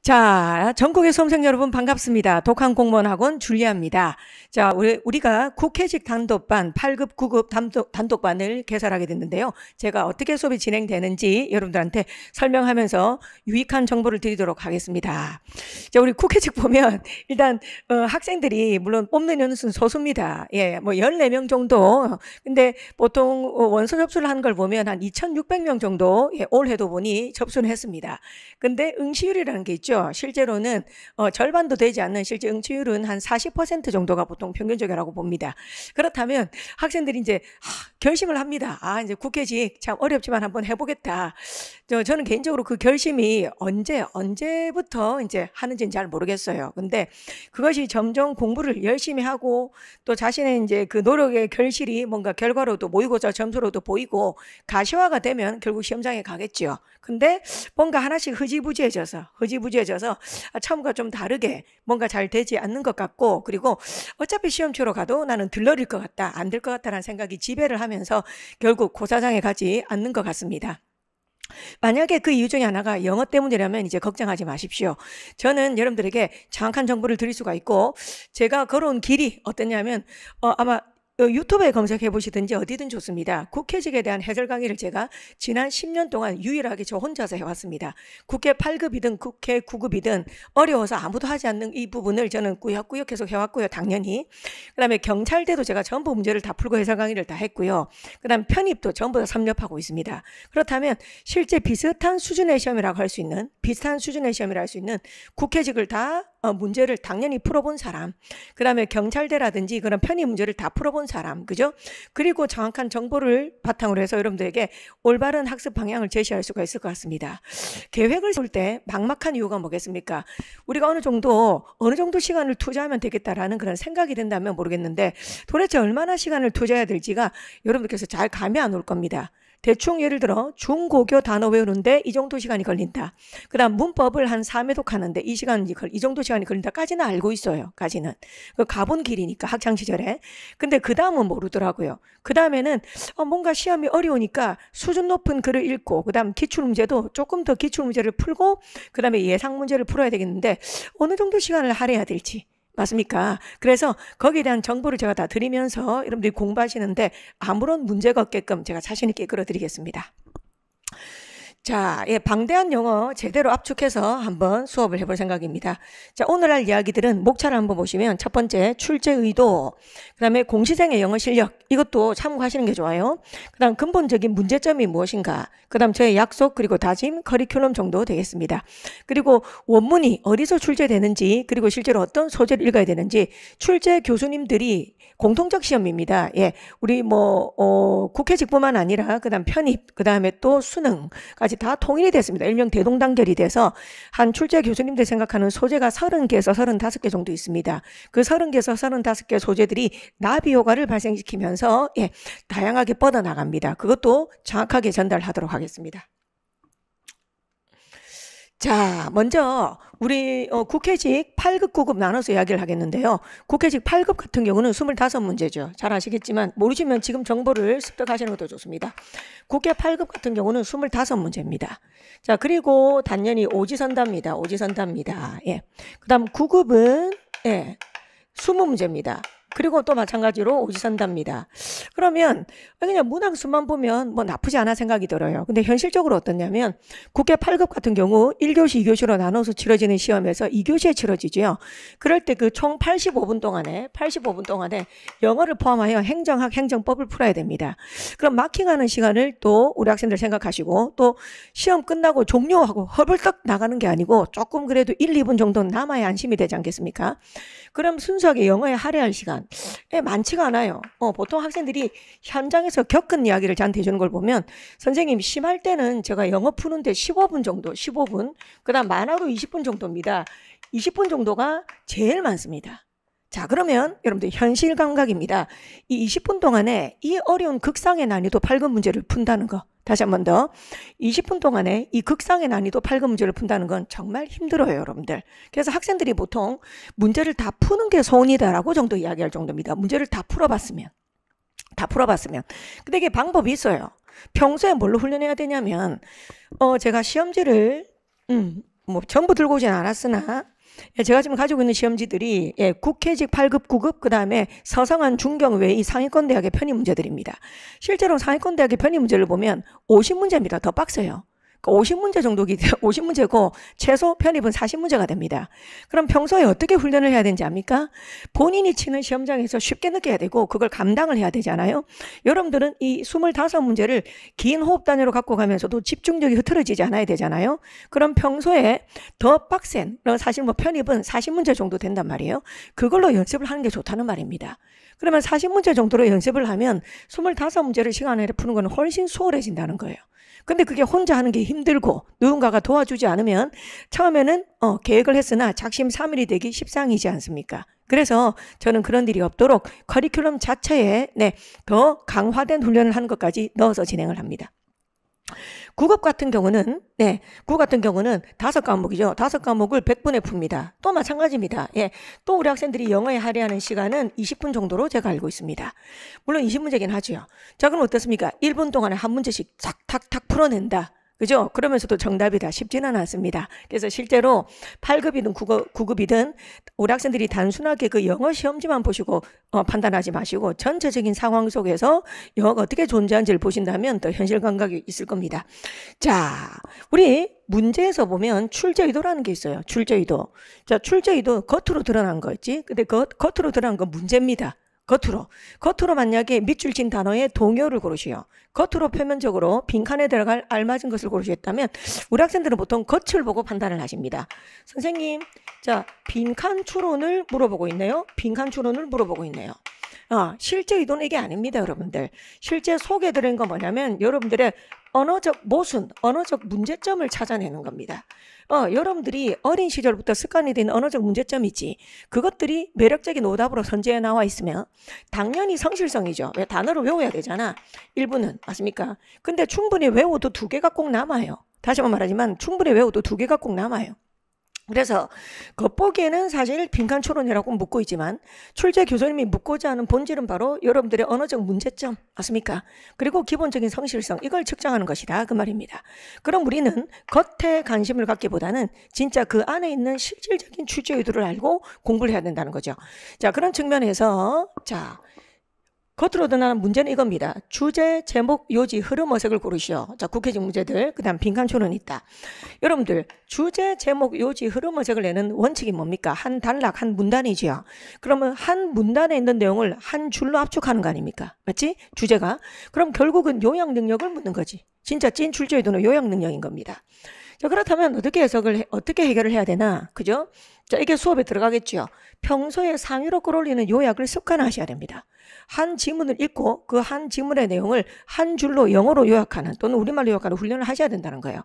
자, 전국의 수험생 여러분 반갑습니다. 독한공무원학원 줄리아입니다. 자, 우리가 국회직 단독반 8급, 9급 단독반을 개설하게 됐는데요. 제가 어떻게 수업이 진행되는지 여러분들한테 설명하면서 유익한 정보를 드리도록 하겠습니다. 자, 우리 국회직 보면 일단 학생들이 물론 뽑는 연수는 소수입니다. 예, 뭐 14명 정도. 근데 보통 원서 접수를 한 걸 보면 한 2,600명 정도 올해도 보니 접수를 했습니다. 근데 응시율이라는 게 있죠. 실제로는 절반도 되지 않는 실제 응시율은 한 40% 정도가 보통 평균적이라고 봅니다. 그렇다면 학생들이 이제 결심을 합니다. 이제 국회직 참 어렵지만 한번 해보겠다. 저는 개인적으로 그 결심이 언제부터 이제 하는지는 잘 모르겠어요. 근데 그것이 점점 공부를 열심히 하고 또 자신의 이제 그 노력의 결실이 뭔가 결과로도 모이고자 점수로도 보이고 가시화가 되면 결국 시험장에 가겠죠. 근데 뭔가 하나씩 흐지부지해져서 처음과 좀 다르게 뭔가 잘 되지 않는 것 같고, 그리고 어차피 시험 치러 가도 나는 들러릴 것 같다, 안 될 것 같다라는 생각이 지배를 하면서 결국 고사장에 가지 않는 것 같습니다. 만약에 그 이유 중에 하나가 영어 때문이라면 이제 걱정하지 마십시오. 저는 여러분들에게 정확한 정보를 드릴 수가 있고, 제가 걸어온 길이 어떠냐면 아마 유튜브에 검색해 보시든지 어디든 좋습니다. 국회직에 대한 해설 강의를 제가 지난 10년 동안 유일하게 저 혼자서 해왔습니다. 국회 8급이든 국회 9급이든 어려워서 아무도 하지 않는 이 부분을 저는 꾸역꾸역 계속 해왔고요. 당연히. 그 다음에 경찰대도 제가 전부 문제를 다 풀고 해설 강의를 다 했고요. 그 다음 편입도 전부 다 섭렵하고 있습니다. 그렇다면 실제 비슷한 수준의 시험이라고 할 수 있는, 비슷한 수준의 시험이라 할 수 있는 국회직을 다 문제를 당연히 풀어본 사람, 그 다음에 경찰대라든지 그런 편입 문제를 다 풀어본 사람, 그죠? 그리고 정확한 정보를 바탕으로 해서 여러분들에게 올바른 학습 방향을 제시할 수가 있을 것 같습니다. 계획을 세울 때 막막한 이유가 뭐겠습니까? 우리가 어느 정도 시간을 투자하면 되겠다라는 그런 생각이 든다면 모르겠는데, 도대체 얼마나 시간을 투자해야 될지가 여러분들께서 잘 감이 안 올 겁니다. 대충 예를 들어 중고교 단어 외우는데 이 정도 시간이 걸린다. 그 다음 문법을 한 3회독 하는데 이 정도 시간이 걸린다까지는 알고 있어요. 까지는. 그 가본 길이니까 학창시절에. 근데 그 다음은 모르더라고요. 그 다음에는 뭔가 시험이 어려우니까 수준 높은 글을 읽고, 그 다음 기출문제도 조금 더 기출문제를 풀고, 그 다음에 예상 문제를 풀어야 되겠는데 어느 정도 시간을 할애해야 될지. 맞습니까? 그래서 거기에 대한 정보를 제가 다 드리면서 여러분들이 공부하시는데 아무런 문제가 없게끔 제가 자신 있게 끌어드리겠습니다. 자, 방대한 영어 제대로 압축해서 한번 수업을 해볼 생각입니다. 자, 오늘 할 이야기들은 목차를 한번 보시면 첫 번째 출제 의도, 그 다음에 공시생의 영어 실력, 이것도 참고하시는 게 좋아요. 그 다음 근본적인 문제점이 무엇인가, 그 다음 저의 약속, 그리고 다짐, 커리큘럼 정도 되겠습니다. 그리고 원문이 어디서 출제되는지, 그리고 실제로 어떤 소재를 읽어야 되는지, 출제 교수님들이 공통적 시험입니다. 우리 국회직뿐만 아니라 그 다음 편입, 그 다음에 또 수능까지 다 통일이 됐습니다. 일명 대동단결이 돼서 한 출제 교수님들 생각하는 소재가 30개에서 35개 정도 있습니다. 그 30개에서 35개 소재들이 나비 효과를 발생시키면서 다양하게 뻗어나갑니다. 그것도 정확하게 전달하도록 하겠습니다. 자, 먼저 우리 국회직 8급, 9급 나눠서 이야기를 하겠는데요. 국회직 8급 같은 경우는 25문제죠. 잘 아시겠지만 모르시면 지금 정보를 습득하시는 것도 좋습니다. 국회 8급 같은 경우는 25문제입니다. 자, 그리고 단연히 오지선답니다. 그 다음 9급은 20문제입니다. 그리고 또 마찬가지로 오지선답니다. 그러면 그냥 문항수만 보면 뭐 나쁘지 않아 생각이 들어요. 근데 현실적으로 어떠냐면 국회 8급 같은 경우 1교시, 2교시로 나눠서 치러지는 시험에서 2교시에 치러지죠. 그럴 때 그 총 85분 동안에 영어를 포함하여 행정학, 행정법을 풀어야 됩니다. 그럼 마킹하는 시간을 또 우리 학생들 생각하시고, 또 시험 끝나고 종료하고 허벌떡 나가는 게 아니고 조금 그래도 1, 2분 정도 남아야 안심이 되지 않겠습니까? 그럼 순수하게 영어에 할애할 시간 많지가 않아요. 보통 학생들이 현장에서 겪은 이야기를 저한테 해주는 걸 보면, 선생님 심할 때는 제가 영어 푸는데 15분 정도, 15분, 그 다음 많아도 20분 정도입니다. 20분 정도가 제일 많습니다. 자, 그러면 여러분들 현실 감각입니다. 이 20분 동안에 이 어려운 극상의 난이도 8급 문제를 푼다는 거, 다시 한 번 더, 20분 동안에 이 극상의 난이도 8급 문제를 푼다는 건 정말 힘들어요, 여러분들. 그래서 학생들이 보통 문제를 다 푸는 게 소원이다라고 정도 이야기할 정도입니다. 문제를 다 풀어봤으면. 근데 이게 방법이 있어요. 평소에 뭘로 훈련해야 되냐면 제가 시험지를 뭐 전부 들고 오진 않았으나 제가 지금 가지고 있는 시험지들이 국회직 8급, 9급, 그 다음에 서성한 중경 외의 상위권 대학의 편입 문제들입니다. 실제로 상위권 대학의 편입 문제를 보면 50문제입니다. 더 빡세요. 50문제 정도기, 50문제고 최소 편입은 40문제가 됩니다. 그럼 평소에 어떻게 훈련을 해야 되는지 압니까? 본인이 치는 시험장에서 쉽게 느껴야 되고 그걸 감당을 해야 되잖아요. 여러분들은 이 25문제를 긴 호흡 단위로 갖고 가면서도 집중력이 흐트러지지 않아야 되잖아요. 그럼 평소에 더 빡센, 사실 뭐 편입은 40문제 정도 된단 말이에요. 그걸로 연습을 하는 게 좋다는 말입니다. 그러면 40문제 정도로 연습을 하면 25문제를 시간 안에 푸는 건 훨씬 수월해진다는 거예요. 근데 그게 혼자 하는 게 힘들고 누군가가 도와주지 않으면 처음에는 계획을 했으나 작심삼일이 되기 십상이지 않습니까? 그래서 저는 그런 일이 없도록 커리큘럼 자체에 더 강화된 훈련을 하는 것까지 넣어서 진행을 합니다. 국업 같은 경우는 5과목이죠. 5과목을 100분에 풉니다. 또 마찬가지입니다. 또 우리 학생들이 영어에 할애하는 시간은 20분 정도로 제가 알고 있습니다. 물론 20문제긴 하죠. 자, 그럼 어떻습니까? 1분 동안에 한 문제씩 탁탁탁 풀어낸다. 그죠? 그러면서도 정답이다. 쉽지는 않습니다. 그래서 실제로 8급이든 9급이든 우리 학생들이 단순하게 그 영어 시험지만 보시고 판단하지 마시고 전체적인 상황 속에서 영어가 어떻게 존재하는지를 보신다면 더 현실 감각이 있을 겁니다. 자, 우리 문제에서 보면 출제의도라는 게 있어요. 출제의도. 자, 출제의도 겉으로 드러난 거 있지? 근데 겉으로 드러난 건 문제입니다. 겉으로 만약에 밑줄 친 단어의 동요를 고르시오. 겉으로 표면적으로 빈칸에 들어갈 알맞은 것을 고르시겠다면 우리 학생들은 보통 겉을 보고 판단을 하십니다. 선생님, 자, 빈칸 추론을 물어보고 있네요. 빈칸 추론을 물어보고 있네요. 실제 의도는 이게 아닙니다, 여러분들. 실제 속에 들어있는 건 뭐냐면 여러분들의 언어적 모순, 언어적 문제점을 찾아내는 겁니다. 여러분들이 어린 시절부터 습관이 된 언어적 문제점이지 그것들이 매력적인 오답으로 선제에 나와 있으면 당연히 성실성이죠. 왜 단어를 외워야 되잖아. 일부는 맞습니까? 근데 충분히 외워도 2개가 꼭 남아요. 다시 한번 말하지만 충분히 외워도 2개가 꼭 남아요. 그래서 겉보기에는 사실 빈칸 추론이라고 묻고 있지만 출제 교수님이 묻고자 하는 본질은 바로 여러분들의 언어적 문제점 맞습니까? 그리고 기본적인 성실성 이걸 측정하는 것이다 그 말입니다. 그럼 우리는 겉에 관심을 갖기보다는 진짜 그 안에 있는 실질적인 출제 의도를 알고 공부를 해야 된다는 거죠. 자, 그런 측면에서 자, 겉으로 드러나는 문제는 이겁니다. 주제, 제목, 요지, 흐름, 어색을 고르시오. 자, 국회직 문제들, 그 다음 빈칸 추론이 있다. 여러분들, 주제, 제목, 요지, 흐름, 어색을 내는 원칙이 뭡니까? 한 단락, 한 문단이지요. 그러면 한 문단에 있는 내용을 한 줄로 압축하는 거 아닙니까? 맞지? 주제가. 그럼 결국은 요약 능력을 묻는 거지. 진짜 찐 출제 의도는 요약 능력인 겁니다. 자, 그렇다면 어떻게 해결을 해야 되나? 그죠? 자, 이게 수업에 들어가겠죠. 평소에 상위로 끌어올리는 요약을 습관하셔야 됩니다. 한 지문을 읽고 그 한 지문의 내용을 한 줄로 영어로 요약하는 또는 우리말로 요약하는 훈련을 하셔야 된다는 거예요.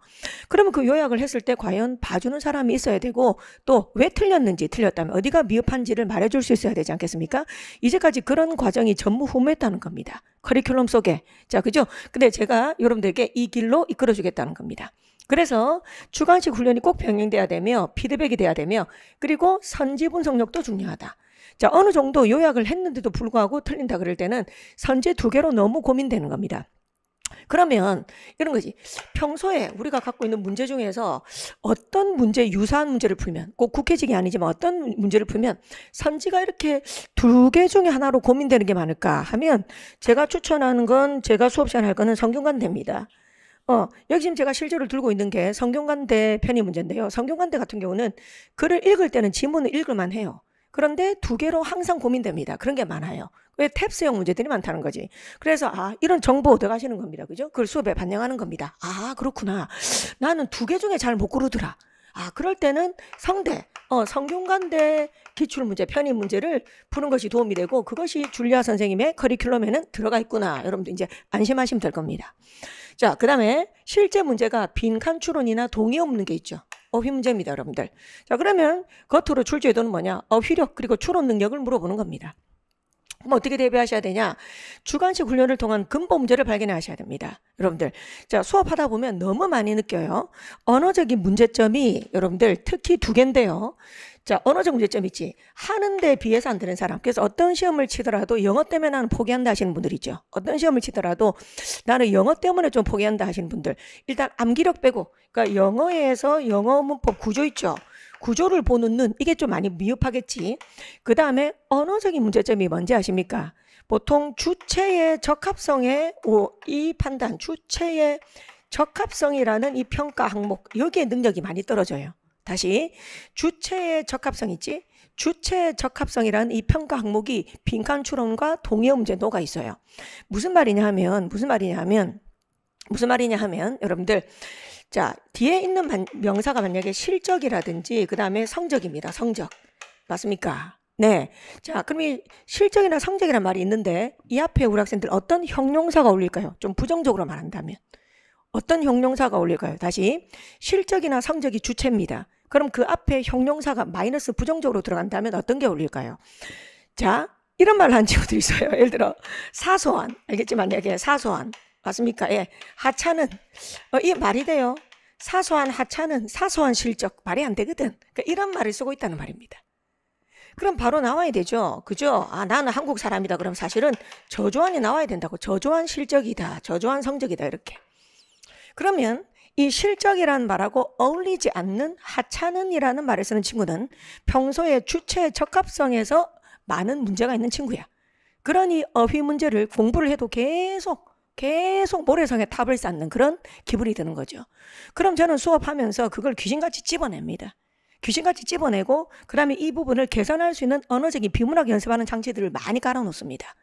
그러면 그 요약을 했을 때 과연 봐주는 사람이 있어야 되고 또 왜 틀렸는지 틀렸다면 어디가 미흡한지를 말해줄 수 있어야 되지 않겠습니까? 이제까지 그런 과정이 전무후무했다는 겁니다. 커리큘럼 속에. 자, 그죠? 근데 제가 여러분들에게 이 길로 이끌어주겠다는 겁니다. 그래서 주관식 훈련이 꼭 병행돼야 되며 피드백이 돼야 되며 그리고 선지 분석력도 중요하다. 자, 어느 정도 요약을 했는데도 불구하고 틀린다 그럴 때는 선지 2개로 너무 고민되는 겁니다. 그러면 이런 거지. 평소에 우리가 갖고 있는 문제 중에서 어떤 문제, 유사한 문제를 풀면 꼭 국회직이 아니지만 어떤 문제를 풀면 선지가 이렇게 2개 중에 하나로 고민되는 게 많을까 하면 제가 추천하는 건 제가 수업 시간에 할 거는 성균관대입니다. 여기 지금 제가 실제로 들고 있는 게 성균관대 편입 문제인데요. 성균관대 같은 경우는 글을 읽을 때는 지문을 읽을만 해요. 그런데 2개로 항상 고민됩니다. 그런 게 많아요. 왜 탭스형 문제들이 많다는 거지. 그래서 이런 정보 얻어가시는 겁니다. 그죠? 그걸 수업에 반영하는 겁니다. 그렇구나. 나는 2개 중에 잘 못 고르더라. 그럴 때는 성균관대 기출문제, 편입 문제를 푸는 것이 도움이 되고 그것이 줄리아 선생님의 커리큘럼에는 들어가 있구나. 여러분들 이제 안심하시면 될 겁니다. 자, 그 다음에 실제 문제가 빈칸 추론이나 동의 없는 게 있죠. 어휘 문제입니다, 여러분들. 자, 그러면 겉으로 출제 의도는 뭐냐? 어휘력 그리고 추론 능력을 물어보는 겁니다. 그럼 어떻게 대비하셔야 되냐? 주관식 훈련을 통한 근본 문제를 발견하셔야 됩니다. 여러분들, 자, 수업하다 보면 너무 많이 느껴요. 언어적인 문제점이 여러분들 특히 2개인데요. 자, 언어적 문제점 있지. 하는데 비해서 안 되는 사람. 그래서 어떤 시험을 치더라도 영어 때문에 나는 포기한다 하시는 분들 있죠. 어떤 시험을 치더라도 나는 영어 때문에 좀 포기한다 하시는 분들. 일단 암기력 빼고, 그러니까 영어에서 영어 문법 구조 있죠. 구조를 보는 눈, 이게 좀 많이 미흡하겠지. 그 다음에 언어적인 문제점이 뭔지 아십니까? 보통 주체의 적합성의 이 판단, 주체의 적합성이라는 이 평가 항목, 여기에 능력이 많이 떨어져요. 다시, 주체의 적합성 있지? 주체의 적합성이라는 이 평가 항목이 빈칸 추론과 동의어 문제 녹아 있어요. 무슨 말이냐 하면 여러분들, 자, 뒤에 있는 명사가 만약에 실적이라든지 그 다음에 성적입니다. 성적. 맞습니까? 네. 자, 그럼 이 실적이나 성적이란 말이 있는데 이 앞에 우리 학생들 어떤 형용사가 어울릴까요? 좀 부정적으로 말한다면. 어떤 형용사가 어울릴까요? 다시, 실적이나 성적이 주체입니다. 그럼 그 앞에 형용사가 마이너스 부정적으로 들어간다면 어떤 게 어울릴까요? 자, 이런 말을 한 친구들이 있어요. 예를 들어 사소한, 알겠지? 만약에 사소한, 맞습니까? 예, 하찮은, 이 말이 돼요. 사소한 하찮은, 사소한 실적, 말이 안 되거든. 그러니까 이런 말을 쓰고 있다는 말입니다. 그럼 바로 나와야 되죠. 그죠? 아, 나는 한국 사람이다. 그럼 사실은 저조한이 나와야 된다고. 저조한 실적이다. 저조한 성적이다. 이렇게. 그러면 이 실적이라는 말하고 어울리지 않는 하찮은이라는 말을 쓰는 친구는 평소에 주체의 적합성에서 많은 문제가 있는 친구야. 그러니 어휘 문제를 공부를 해도 계속 모래성에 탑을 쌓는 그런 기분이 드는 거죠. 그럼 저는 수업하면서 그걸 귀신같이 집어냅니다. 귀신같이 집어내고 그 다음에 이 부분을 개선할 수 있는 언어적인 비문학 연습하는 장치들을 많이 깔아놓습니다.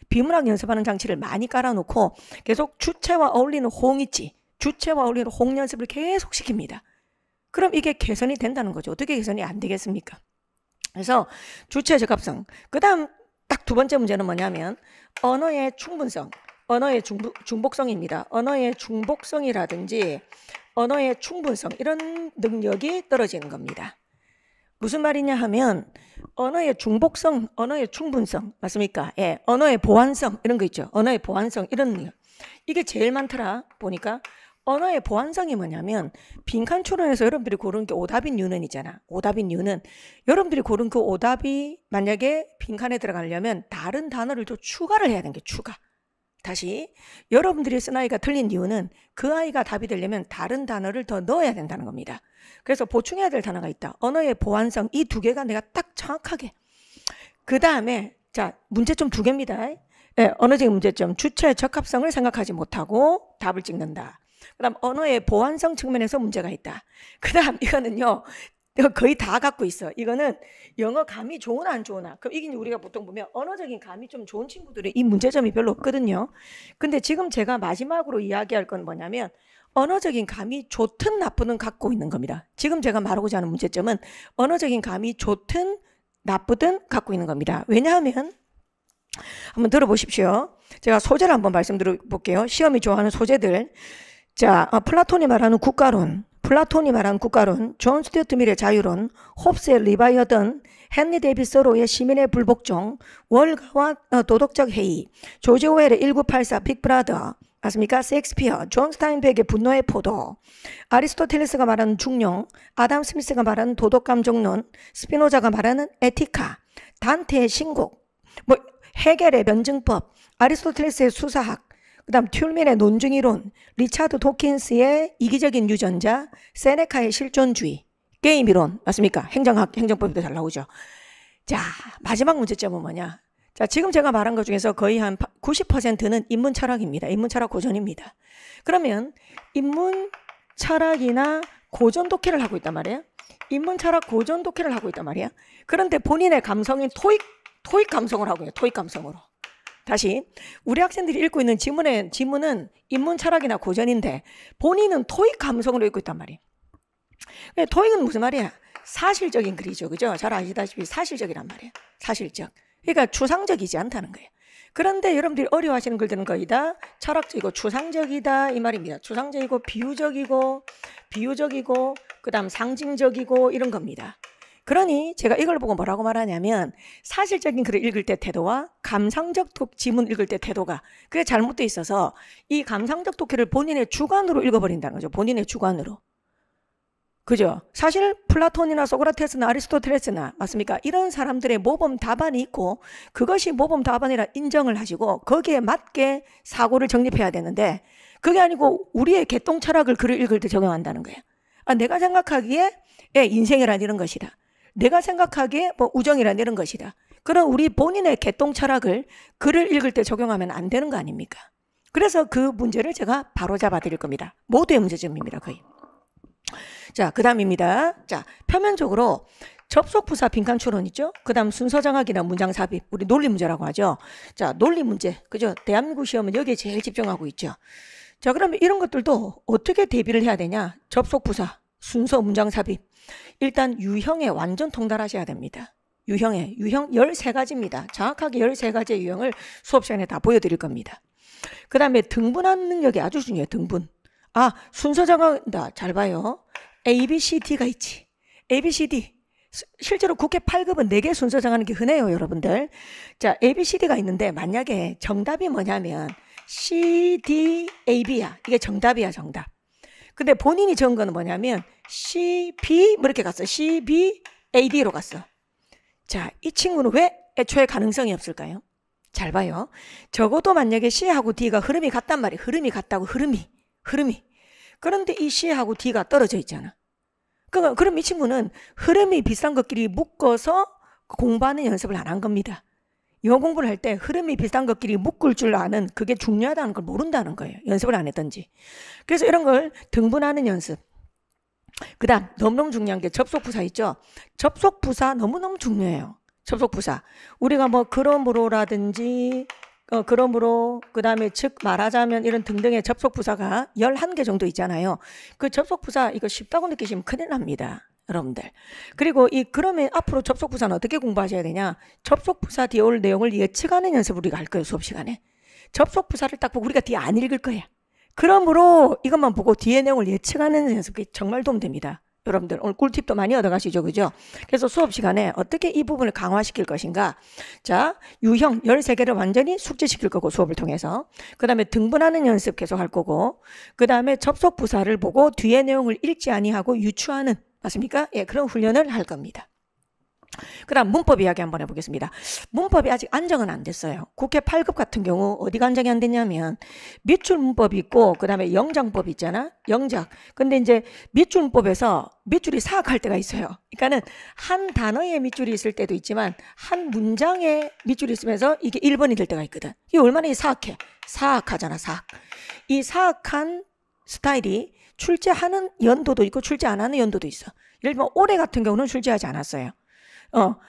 비문학 연습하는 장치를 많이 깔아놓고 계속 주체와 어울리는 호응 있지. 주체와 어울리는 호응 연습을 계속 시킵니다. 그럼 이게 개선이 된다는 거죠. 어떻게 개선이 안 되겠습니까? 그래서 주체의 적합성. 그 다음 딱 두 번째 문제는 뭐냐면 언어의 충분성, 언어의 중복성입니다. 언어의 중복성이라든지 언어의 충분성, 이런 능력이 떨어지는 겁니다. 무슨 말이냐 하면 언어의 중복성, 언어의 충분성, 맞습니까? 예, 언어의 보완성, 이런 거 있죠. 언어의 보완성, 이런 능력. 이게 제일 많더라 보니까. 언어의 보완성이 뭐냐면 빈칸 추론에서 여러분들이 고른 게 오답인 유는이잖아. 오답인 유는 여러분들이 고른 그 오답이 만약에 빈칸에 들어가려면 다른 단어를 좀 추가를 해야 되는 게 추가. 다시, 여러분들이 쓴 아이가 틀린 이유는 그 아이가 답이 되려면 다른 단어를 더 넣어야 된다는 겁니다. 그래서 보충해야 될 단어가 있다. 언어의 보완성, 이 두 개가 내가 딱 정확하게. 그 다음에 자, 문제점 두 개입니다. 네, 언어적인 문제점, 주체의 적합성을 생각하지 못하고 답을 찍는다. 그 다음 언어의 보완성 측면에서 문제가 있다. 그 다음 이거는요, 거의 다 갖고 있어. 이거는 영어 감이 좋으나 안 좋으나. 그럼 이게 우리가 보통 보면 언어적인 감이 좀 좋은 친구들은 이 문제점이 별로 없거든요. 근데 지금 제가 마지막으로 이야기할 건 뭐냐면 언어적인 감이 좋든 나쁘든 갖고 있는 겁니다. 지금 제가 말하고자 하는 문제점은 언어적인 감이 좋든 나쁘든 갖고 있는 겁니다. 왜냐하면 한번 들어보십시오. 제가 소재를 한번 말씀드려 볼게요. 시험이 좋아하는 소재들. 자, 플라톤이 말하는 국가론, 존 스튜어트 밀의 자유론, 홉스의 리바이어던, 헨리 데이비스 서로의 시민의 불복종, 월가와 도덕적 해이, 조지 오웰의 1984 빅브라더, 맞습니까? 셰익스피어, 존 스타인백의 분노의 포도, 아리스토텔레스가 말하는 중용, 아담 스미스가 말하는 도덕감정론, 스피노자가 말하는 에티카, 단테의 신곡, 헤겔의 면증법, 아리스토텔레스의 수사학, 그 다음 튤민의 논증이론, 리차드 도킨스의 이기적인 유전자, 세네카의 실존주의, 게임이론, 맞습니까? 행정학, 행정법도 잘 나오죠. 자, 마지막 문제점은 뭐냐? 자, 지금 제가 말한 것 중에서 거의 한 90%는 인문 철학입니다. 인문 철학 고전입니다. 그러면 인문 철학이나 고전 독해를 하고 있단 말이에요. 인문 철학 고전 독해를 하고 있단 말이에요. 그런데 본인의 감성인 토익 감성을 하고 있어요. 토익 감성으로. 다시, 우리 학생들이 읽고 있는 지문은 인문 철학이나 고전인데 본인은 토익 감성으로 읽고 있단 말이에요. 토익은 무슨 말이야? 사실적인 글이죠. 그죠? 잘 아시다시피 사실적이란 말이에요. 사실적. 그러니까 추상적이지 않다는 거예요. 그런데 여러분들이 어려워하시는 글들은 거의 다 철학적이고 추상적이다 이 말입니다. 추상적이고 비유적이고 그 다음 상징적이고 이런 겁니다. 그러니 제가 이걸 보고 뭐라고 말하냐면 사실적인 글을 읽을 때 태도와 감상적 지문 읽을 때 태도가 그게 잘못되어 있어서 이 감상적 독해를 본인의 주관으로 읽어버린다는 거죠. 본인의 주관으로. 그죠? 사실 플라톤이나 소크라테스나 아리스토텔레스나 맞습니까? 이런 사람들의 모범 답안이 있고 그것이 모범 답안이라 인정을 하시고 거기에 맞게 사고를 정립해야 되는데 그게 아니고 우리의 개똥 철학을 글을 읽을 때 적용한다는 거예요. 아, 내가 생각하기에 인생이란 이런 것이다. 내가 생각하기에 뭐 우정이란 이런 것이다. 그런 우리 본인의 개똥 철학을 글을 읽을 때 적용하면 안 되는 거 아닙니까? 그래서 그 문제를 제가 바로 잡아 드릴 겁니다. 모두의 문제점입니다. 거의. 자, 그 다음입니다. 자, 표면적으로 접속부사 빈칸 추론 있죠? 그 다음 순서정학이나 문장 삽입, 우리 논리 문제라고 하죠. 자, 논리 문제, 그죠? 대한민국 시험은 여기에 제일 집중하고 있죠. 자, 그러면 이런 것들도 어떻게 대비를 해야 되냐? 접속부사, 순서 문장 삽입. 일단 유형에 완전 통달하셔야 됩니다. 유형 13가지입니다. 정확하게 13가지의 유형을 수업 시간에 다 보여드릴 겁니다. 그 다음에 등분하는 능력이 아주 중요해요. 등분. 아, 순서정학이다. 잘 봐요. A, B, C, D가 있지. A, B, C, D. 실제로 국회 8급은 4개 순서 정하는 게 흔해요, 여러분들. 자, A, B, C, D가 있는데 만약에 정답이 뭐냐면 C, D, A, B야. 이게 정답이야, 정답. 근데 본인이 적은 거는 뭐냐면 C, B 뭐 이렇게 갔어. C, B, A, D로 갔어. 자, 이 친구는 왜 애초에 가능성이 없을까요? 잘 봐요. 적어도 만약에 C하고 D가 흐름이 같단 말이에요. 흐름이 같다고, 흐름이. 그런데 이 C하고 D가 떨어져 있잖아. 그럼 이 친구는 흐름이 비슷한 것끼리 묶어서 공부하는 연습을 안 한 겁니다. 영어 공부를 할 때 흐름이 비슷한 것끼리 묶을 줄 아는 그게 중요하다는 걸 모른다는 거예요. 연습을 안 했던지. 그래서 이런 걸 등분하는 연습. 그 다음 너무너무 중요한 게 접속부사 있죠. 접속부사 너무너무 중요해요. 접속부사. 우리가 뭐 그러므로라든지 그러므로 그 다음에 즉 말하자면 이런 등등의 접속부사가 11개 정도 있잖아요. 그 접속부사 이거 쉽다고 느끼시면 큰일 납니다. 여러분들. 그리고 그러면 앞으로 접속부사는 어떻게 공부하셔야 되냐. 접속부사 뒤에 올 내용을 예측하는 연습을 우리가 할 거예요. 수업 시간에. 접속부사를 딱 보고 우리가 뒤에 안 읽을 거야. 그러므로 이것만 보고 뒤에 내용을 예측하는 연습이 정말 도움됩니다. 여러분들 오늘 꿀팁도 많이 얻어가시죠. 그죠? 그래서 수업 시간에 어떻게 이 부분을 강화시킬 것인가. 자, 유형 13개를 완전히 숙지시킬 거고 수업을 통해서. 그 다음에 등분하는 연습 계속 할 거고. 그 다음에 접속부사를 보고 뒤에 내용을 읽지 아니하고 유추하는, 맞습니까? 예, 그런 훈련을 할 겁니다. 그 다음 문법 이야기 한번 해보겠습니다. 문법이 아직 안정은 안 됐어요. 국회 8급 같은 경우 어디가 안정이 안 됐냐면 밑줄 문법이 있고 그 다음에 영장법 있잖아. 영작. 근데 이제 밑줄 문법에서 밑줄이 사악할 때가 있어요. 그러니까는 한 단어에 밑줄이 있을 때도 있지만 한 문장에 밑줄이 있으면서 이게 1번이 될 때가 있거든. 이게 얼마나 사악해. 사악하잖아. 사악. 이 사악한 스타일이 출제하는 연도도 있고 출제 안 하는 연도도 있어. 예를 들면 올해 같은 경우는 출제하지 않았어요.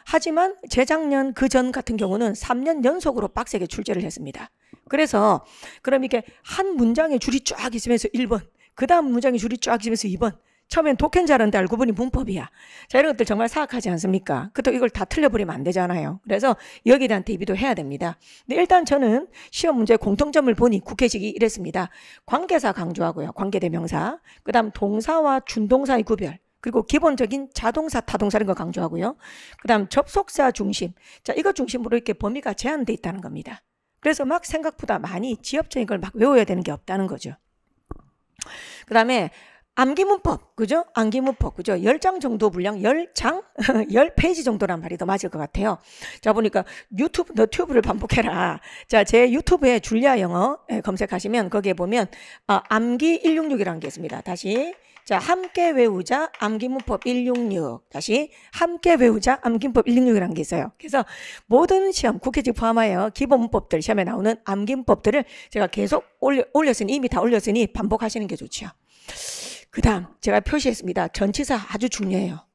하지만 재작년 그전 같은 경우는 3년 연속으로 빡세게 출제를 했습니다. 그래서 그럼 이게 한 문장에 줄이 쫙 있으면서 1번, 그 다음 문장에 줄이 쫙 있으면서 2번, 처음엔 독해자라는데 알고 보니 문법이야. 자, 이런 것들 정말 사악하지 않습니까? 그것도 이걸 다 틀려버리면 안 되잖아요. 그래서 여기에 대한 대비도 해야 됩니다. 근데 일단 저는 시험 문제 공통점을 보니 국회식이 이랬습니다. 관계사 강조하고요. 관계대명사. 그 다음 동사와 준동사의 구별. 그리고 기본적인 자동사, 타동사 이런 거 강조하고요. 그 다음 접속사 중심. 자, 이거 중심으로 이렇게 범위가 제한되어 있다는 겁니다. 그래서 막 생각보다 많이 지엽적인 걸 막 외워야 되는 게 없다는 거죠. 그 다음에 암기문법, 그죠? 암기문법, 그죠? 10장 정도 분량, 10장? 10페이지 정도란 말이 더 맞을 것 같아요. 자, 보니까 너튜브를 반복해라. 자, 제 유튜브에 줄리아 영어 검색하시면 거기에 보면 암기 166이라는 게 있습니다. 다시. 자, 함께 외우자 암기문법 166. 다시 함께 외우자 암기문법 166이라는 게 있어요. 그래서 모든 시험, 국회직 포함하여 기본 문법들 시험에 나오는 암기문법들을 제가 계속 올렸으니 이미 다 올렸으니 반복하시는 게 좋죠. 그 다음 제가 표시했습니다. 전치사 아주 중요해요.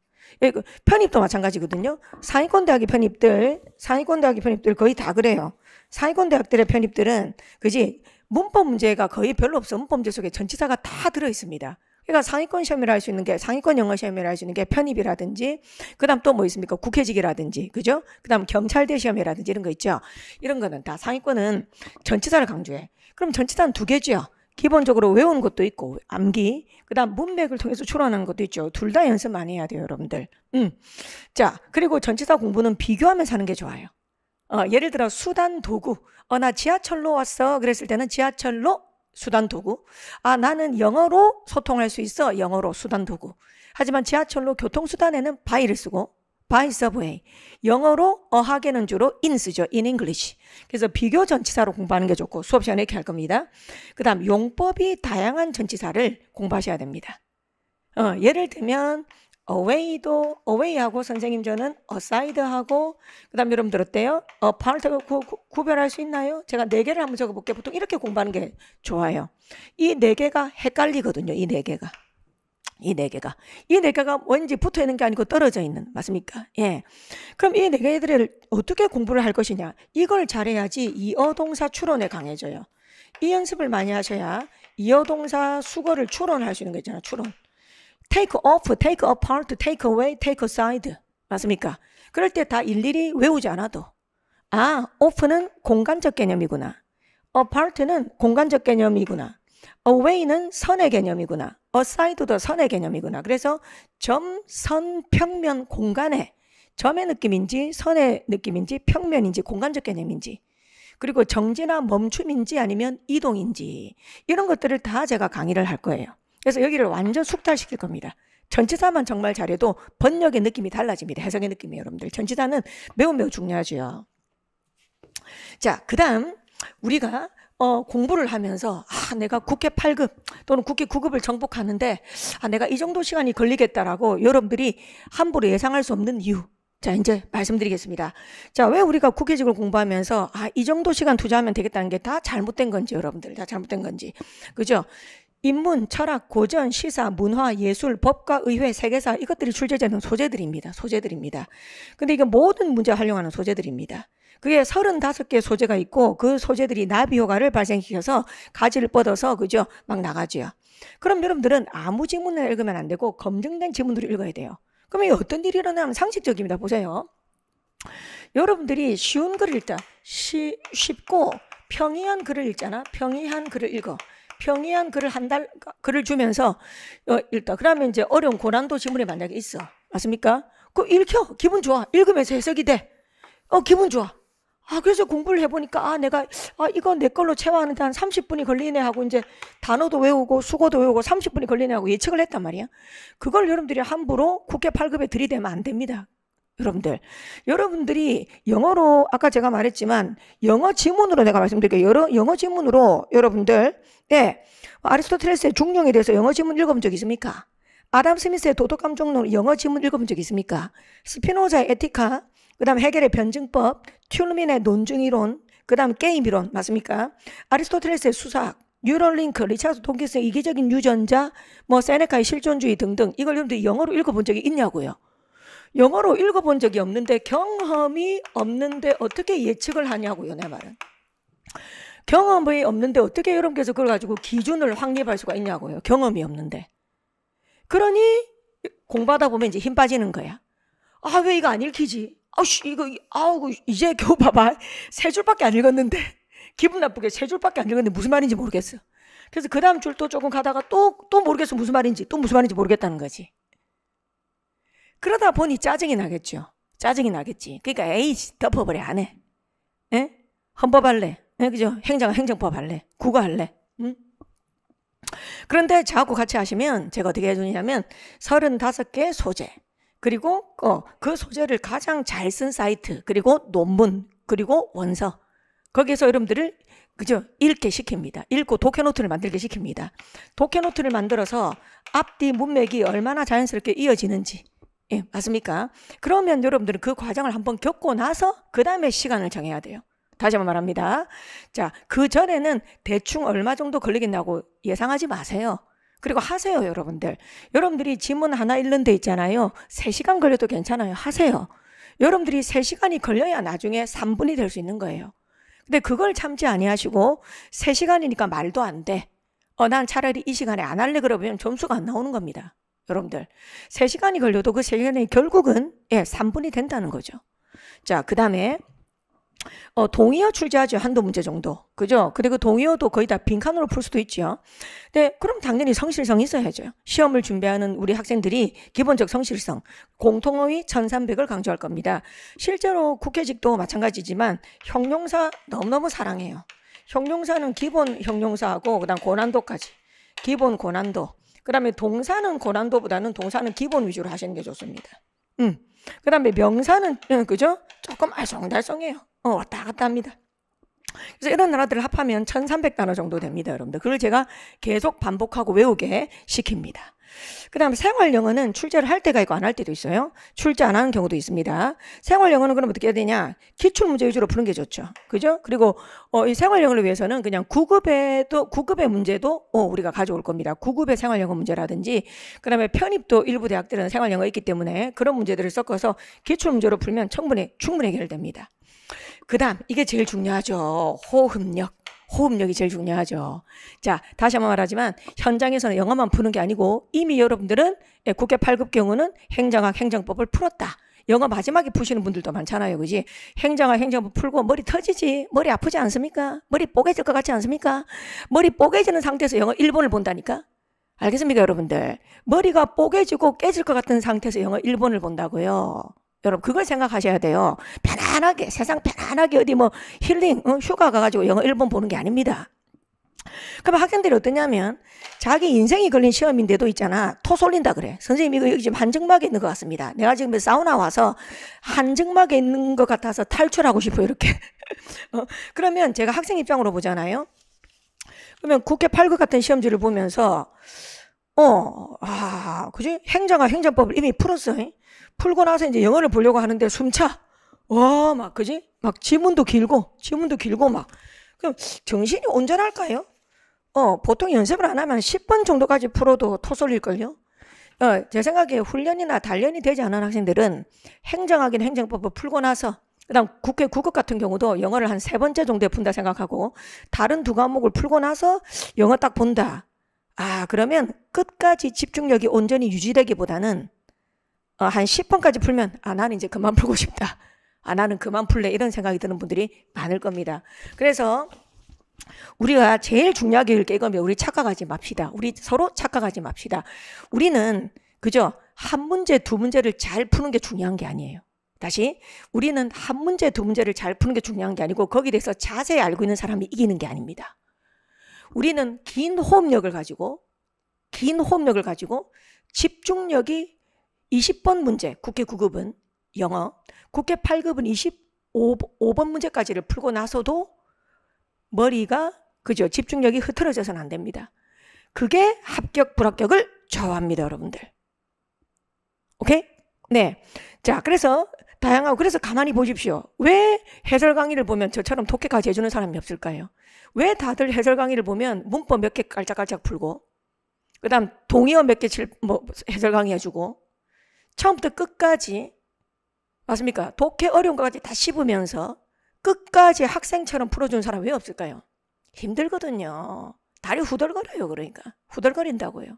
편입도 마찬가지거든요. 상위권대학의 편입들 거의 다 그래요. 상위권대학들의 편입들은 그지 문법 문제가 거의 별로 없어. 문법 문제 속에 전치사가 다 들어있습니다. 그러니까 상위권 시험이라 할 수 있는 게 상위권 영어 시험이라 할 수 있는 게 편입이라든지 그다음 또 뭐 있습니까? 국회직이라든지 그죠? 그다음 경찰대 시험이라든지 이런 거 있죠. 이런 거는 다 상위권은 전치사를 강조해. 그럼 전치사는 2개죠. 기본적으로 외우는 것도 있고 암기 그다음 문맥을 통해서 추론하는 것도 있죠. 둘 다 연습 많이 해야 돼요, 여러분들. 자, 그리고 전치사 공부는 비교하면서 하는 게 좋아요. 예를 들어 수단 도구. 나 지하철로 왔어. 그랬을 때는 지하철로 수단 도구. 나는 영어로 소통할 수 있어. 영어로 수단 도구. 하지만 지하철로 교통수단에는 by를 쓰고 by subway. 영어로 어학에는 주로 in 쓰죠. in English. 그래서 비교 전치사로 공부하는 게 좋고 수업 시간에 이렇게 할 겁니다. 그 다음 용법이 다양한 전치사를 공부하셔야 됩니다. 예를 들면 away도 away하고 선생님 저는 aside하고 그 다음 여러분들 어때요? apart 구별할 수 있나요? 제가 4개를 한번 적어볼게요. 보통 이렇게 공부하는 게 좋아요. 이 4개가 헷갈리거든요. 이 4개가. 이 4개가 왠지 붙어 있는 게 아니고 떨어져 있는, 맞습니까? 예. 그럼 이 4개들을 어떻게 공부를 할 것이냐? 이걸 잘해야지 이어동사 추론에 강해져요. 이 연습을 많이 하셔야 이어동사 수거를 추론할 수 있는 거 있잖아. 추론. take off, take apart, take away, take aside. 맞습니까? 그럴 때 다 일일이 외우지 않아도 off는 공간적 개념이구나. apart는 공간적 개념이구나. away는 선의 개념이구나. aside도 선의 개념이구나. 그래서 점, 선, 평면, 공간의 점의 느낌인지 선의 느낌인지 평면인지 공간적 개념인지 그리고 정지나 멈춤인지 아니면 이동인지 이런 것들을 다 제가 강의를 할 거예요. 그래서 여기를 완전 숙달시킬 겁니다. 전치사만 정말 잘해도 번역의 느낌이 달라집니다. 해석의 느낌이 여러분들. 전치사는 매우 중요하죠. 자, 그 다음 우리가 공부를 하면서 내가 국회 8급 또는 국회 9급을 정복하는데 내가 이 정도 시간이 걸리겠다라고 여러분들이 함부로 예상할 수 없는 이유. 자, 이제 말씀드리겠습니다. 자, 왜 우리가 국회직을 공부하면서 이 정도 시간 투자하면 되겠다는 게 다 잘못된 건지 여러분들 다 잘못된 건지. 그죠? 인문, 철학, 고전, 시사, 문화, 예술, 법과 의회, 세계사 이것들이 출제되는 소재들입니다. 근데 이게 모든 문제에 활용하는 소재들입니다. 그게 35개 소재가 있고 그 소재들이 나비 효과를 발생시켜서 가지를 뻗어서 그죠? 막 나가죠. 그럼 여러분들은 아무 지문을 읽으면 안 되고 검증된 지문으로 읽어야 돼요. 그럼 이게 어떤 일이 일어나면 상식적입니다. 보세요. 여러분들이 쉬운 글을 읽자. 쉽고 평이한 글을 읽잖아. 평이한 글을 읽어. 평이한 글을 글을 주면서 읽다. 그러면 이제 어려운 고난도 지문이 만약에 있어. 맞습니까? 그거 읽혀. 기분 좋아. 읽으면서 해석이 돼. 기분 좋아. 그래서 공부를 해보니까 내가 이거 내 걸로 채워하는데 한 30분이 걸리네 하고 이제 단어도 외우고 수고도 외우고 30분이 걸리네 하고 예측을 했단 말이야. 그걸 여러분들이 함부로 국회 8급에 들이대면 안 됩니다. 여러분들이 영어로 아까 제가 말했지만 영어 지문으로 내가 말씀드릴게요. 영어 지문으로 여러분들 아리스토텔레스의 중용에 대해서 영어 지문 읽어본 적 있습니까? 아담 스미스의 도덕감 종론 영어 지문 읽어본 적 있습니까? 스피노자의 에티카, 그 다음 헤겔의 변증법, 튠민의 논증이론, 그 다음 게임이론, 맞습니까? 아리스토텔레스의 수사학, 뉴럴링크, 리차드 톰킨스의 이기적인 유전자, 세네카의 실존주의 등등 이걸 여러분들이 영어로 읽어본 적이 있냐고요? 영어로 읽어본 적이 없는데 경험이 없는데 어떻게 예측을 하냐고요, 내 말은. 경험이 없는데 어떻게 여러분께서 그걸 가지고 기준을 확립할 수가 있냐고요. 경험이 없는데. 그러니 공부하다 보면 이제 힘 빠지는 거야. 왜 이거 안 읽히지? 이제 겨우 봐봐. 3줄밖에 안 읽었는데 기분 나쁘게 3줄밖에 안 읽었는데 무슨 말인지 모르겠어. 그래서 그 다음 줄도 조금 가다가 또 모르겠어. 무슨 말인지 모르겠다는 거지. 그러다 보니 짜증이 나겠죠. 그러니까 덮어버려. 안 해. 헌법할래. 그죠? 행정법 할래. 국어 할래. 응? 그런데 저하고 같이 하시면 제가 어떻게 해주냐면 35개 소재 그리고 그 소재를 가장 잘 쓴 사이트 그리고 논문 그리고 원서 거기에서 여러분들을 그죠? 읽게 시킵니다. 읽고 독해노트를 만들게 시킵니다. 독해노트를 만들어서 앞뒤 문맥이 얼마나 자연스럽게 이어지는지 맞습니까? 그러면 여러분들은 그 과정을 한번 겪고 나서 그 다음에 시간을 정해야 돼요. 다시 한번 말합니다. 자, 그 전에는 대충 얼마 정도 걸리겠냐고 예상하지 마세요. 그리고 하세요, 여러분들. 여러분들이 지문 하나 읽는 데 있잖아요. 3시간 걸려도 괜찮아요. 하세요. 여러분들이 3시간이 걸려야 나중에 3분이 될 수 있는 거예요. 근데 그걸 참지 아니하시고 3시간이니까 말도 안 돼. 난 차라리 이 시간에 안 할래 그러면 점수가 안 나오는 겁니다. 여러분들 3시간이 걸려도 그 3시간이 결국은 3분이 된다는 거죠. 자, 그 다음에 동의어 출제하죠. 한두 문제 정도. 그죠? 그리고 동의어도 거의 다 빈칸으로 풀 수도 있죠. 네, 그럼 당연히 성실성이 있어야죠. 시험을 준비하는 우리 학생들이 기본적 성실성, 공통어휘 1300을 강조할 겁니다. 실제로 국회직도 마찬가지지만 형용사 너무너무 사랑해요. 형용사는 기본 형용사하고 그다음 고난도까지. 기본 고난도. 그 다음에 동사는 고난도보다는 동사는 기본 위주로 하시는 게 좋습니다. 그 다음에 명사는, 그죠? 조금 알쏭달쏭해요. 왔다 갔다 합니다. 그래서 이런 단어들을 합하면 1300단어 정도 됩니다, 여러분들. 그걸 제가 계속 반복하고 외우게 시킵니다. 그 다음에 생활영어는 출제를 할 때가 있고 안 할 때도 있어요. 출제 안 하는 경우도 있습니다. 생활영어는 그럼 어떻게 해야 되냐? 기출문제 위주로 푸는 게 좋죠. 그죠? 그리고 이 생활영어를 위해서는 그냥 9급의 문제도 우리가 가져올 겁니다. 9급의 생활영어 문제라든지 그 다음에 편입도 일부 대학들은 생활영어 있기 때문에 그런 문제들을 섞어서 기출문제로 풀면 충분히 해결됩니다. 그 다음 이게 제일 중요하죠. 호흡력이 제일 중요하죠. 자, 다시 한번 말하지만 현장에서는 영어만 푸는 게 아니고 이미 여러분들은 국회 8급 경우는 행정학 행정법을 풀었다. 영어 마지막에 푸시는 분들도 많잖아요. 그지? 행정학 행정법 풀고 머리 터지지? 머리 아프지 않습니까? 머리 뽀개질 것 같지 않습니까? 머리 뽀개지는 상태에서 영어 1본을 본다니까? 알겠습니까, 여러분들? 머리가 뽀개지고 깨질 것 같은 상태에서 영어 1본을 본다고요. 여러분 그걸 생각하셔야 돼요. 편안하게 세상 편안하게 어디 뭐 힐링 휴가 가가지고 영어 1본 보는 게 아닙니다. 그럼 학생들이 어떠냐면 자기 인생이 걸린 시험인데도 있잖아. 토 쏠린다 그래. 선생님 이거 여기 지금 한증막에 있는 것 같습니다. 내가 지금 사우나 와서 한증막에 있는 것 같아서 탈출하고 싶어 이렇게. 그러면 제가 학생 입장으로 보잖아요. 그러면 국회 8급 같은 시험지를 보면서 그지? 행정학 행정법을 이미 풀었어. 풀고 나서 이제 영어를 보려고 하는데 숨차. 막, 그지? 막 지문도 길고 막. 그럼 정신이 온전할까요? 보통 연습을 안 하면 10번 정도까지 풀어도 토 쏠릴걸요? 제 생각에 훈련이나 단련이 되지 않은 학생들은 행정학이나 행정법을 풀고 나서 그 다음 국회 9급 같은 경우도 영어를 한 3번째 정도에 푼다 생각하고 다른 2과목을 풀고 나서 영어 딱 본다. 그러면 끝까지 집중력이 온전히 유지되기보다는 한 10번까지 풀면 나는 이제 그만 풀고 싶다. 나는 그만 풀래. 이런 생각이 드는 분들이 많을 겁니다. 그래서 우리가 제일 중요하게 읽게 이거면 우리 착각하지 맙시다. 우리 서로 착각하지 맙시다. 우리는 그죠? 한 문제, 두 문제를 잘 푸는 게 중요한 게 아니에요. 다시 우리는 한 문제, 두 문제를 잘 푸는 게 중요한 게 아니고 거기에 대해서 자세히 알고 있는 사람이 이기는 게 아닙니다. 우리는 긴 호흡력을 가지고 집중력이 20번 문제, 국회 9급은 영어, 국회 8급은 25번 문제까지를 풀고 나서도 머리가 그죠? 집중력이 흐트러져서는 안 됩니다. 그게 합격, 불합격을 좌우합니다, 여러분들. 오케이? 네. 자, 그래서 다양하고 그래서 가만히 보십시오. 왜 해설 강의를 보면 저처럼 독해까지 해주는 사람이 없을까요? 왜 다들 해설 강의를 보면 문법 몇 개 깔짝깔짝 풀고 그 다음 동의어 몇 개 해설 강의 해주고 처음부터 끝까지 맞습니까? 독해 어려운 것까지 다 씹으면서 끝까지 학생처럼 풀어준 사람 왜 없을까요? 힘들거든요. 다리 후덜거려요. 그러니까 후덜거린다고요.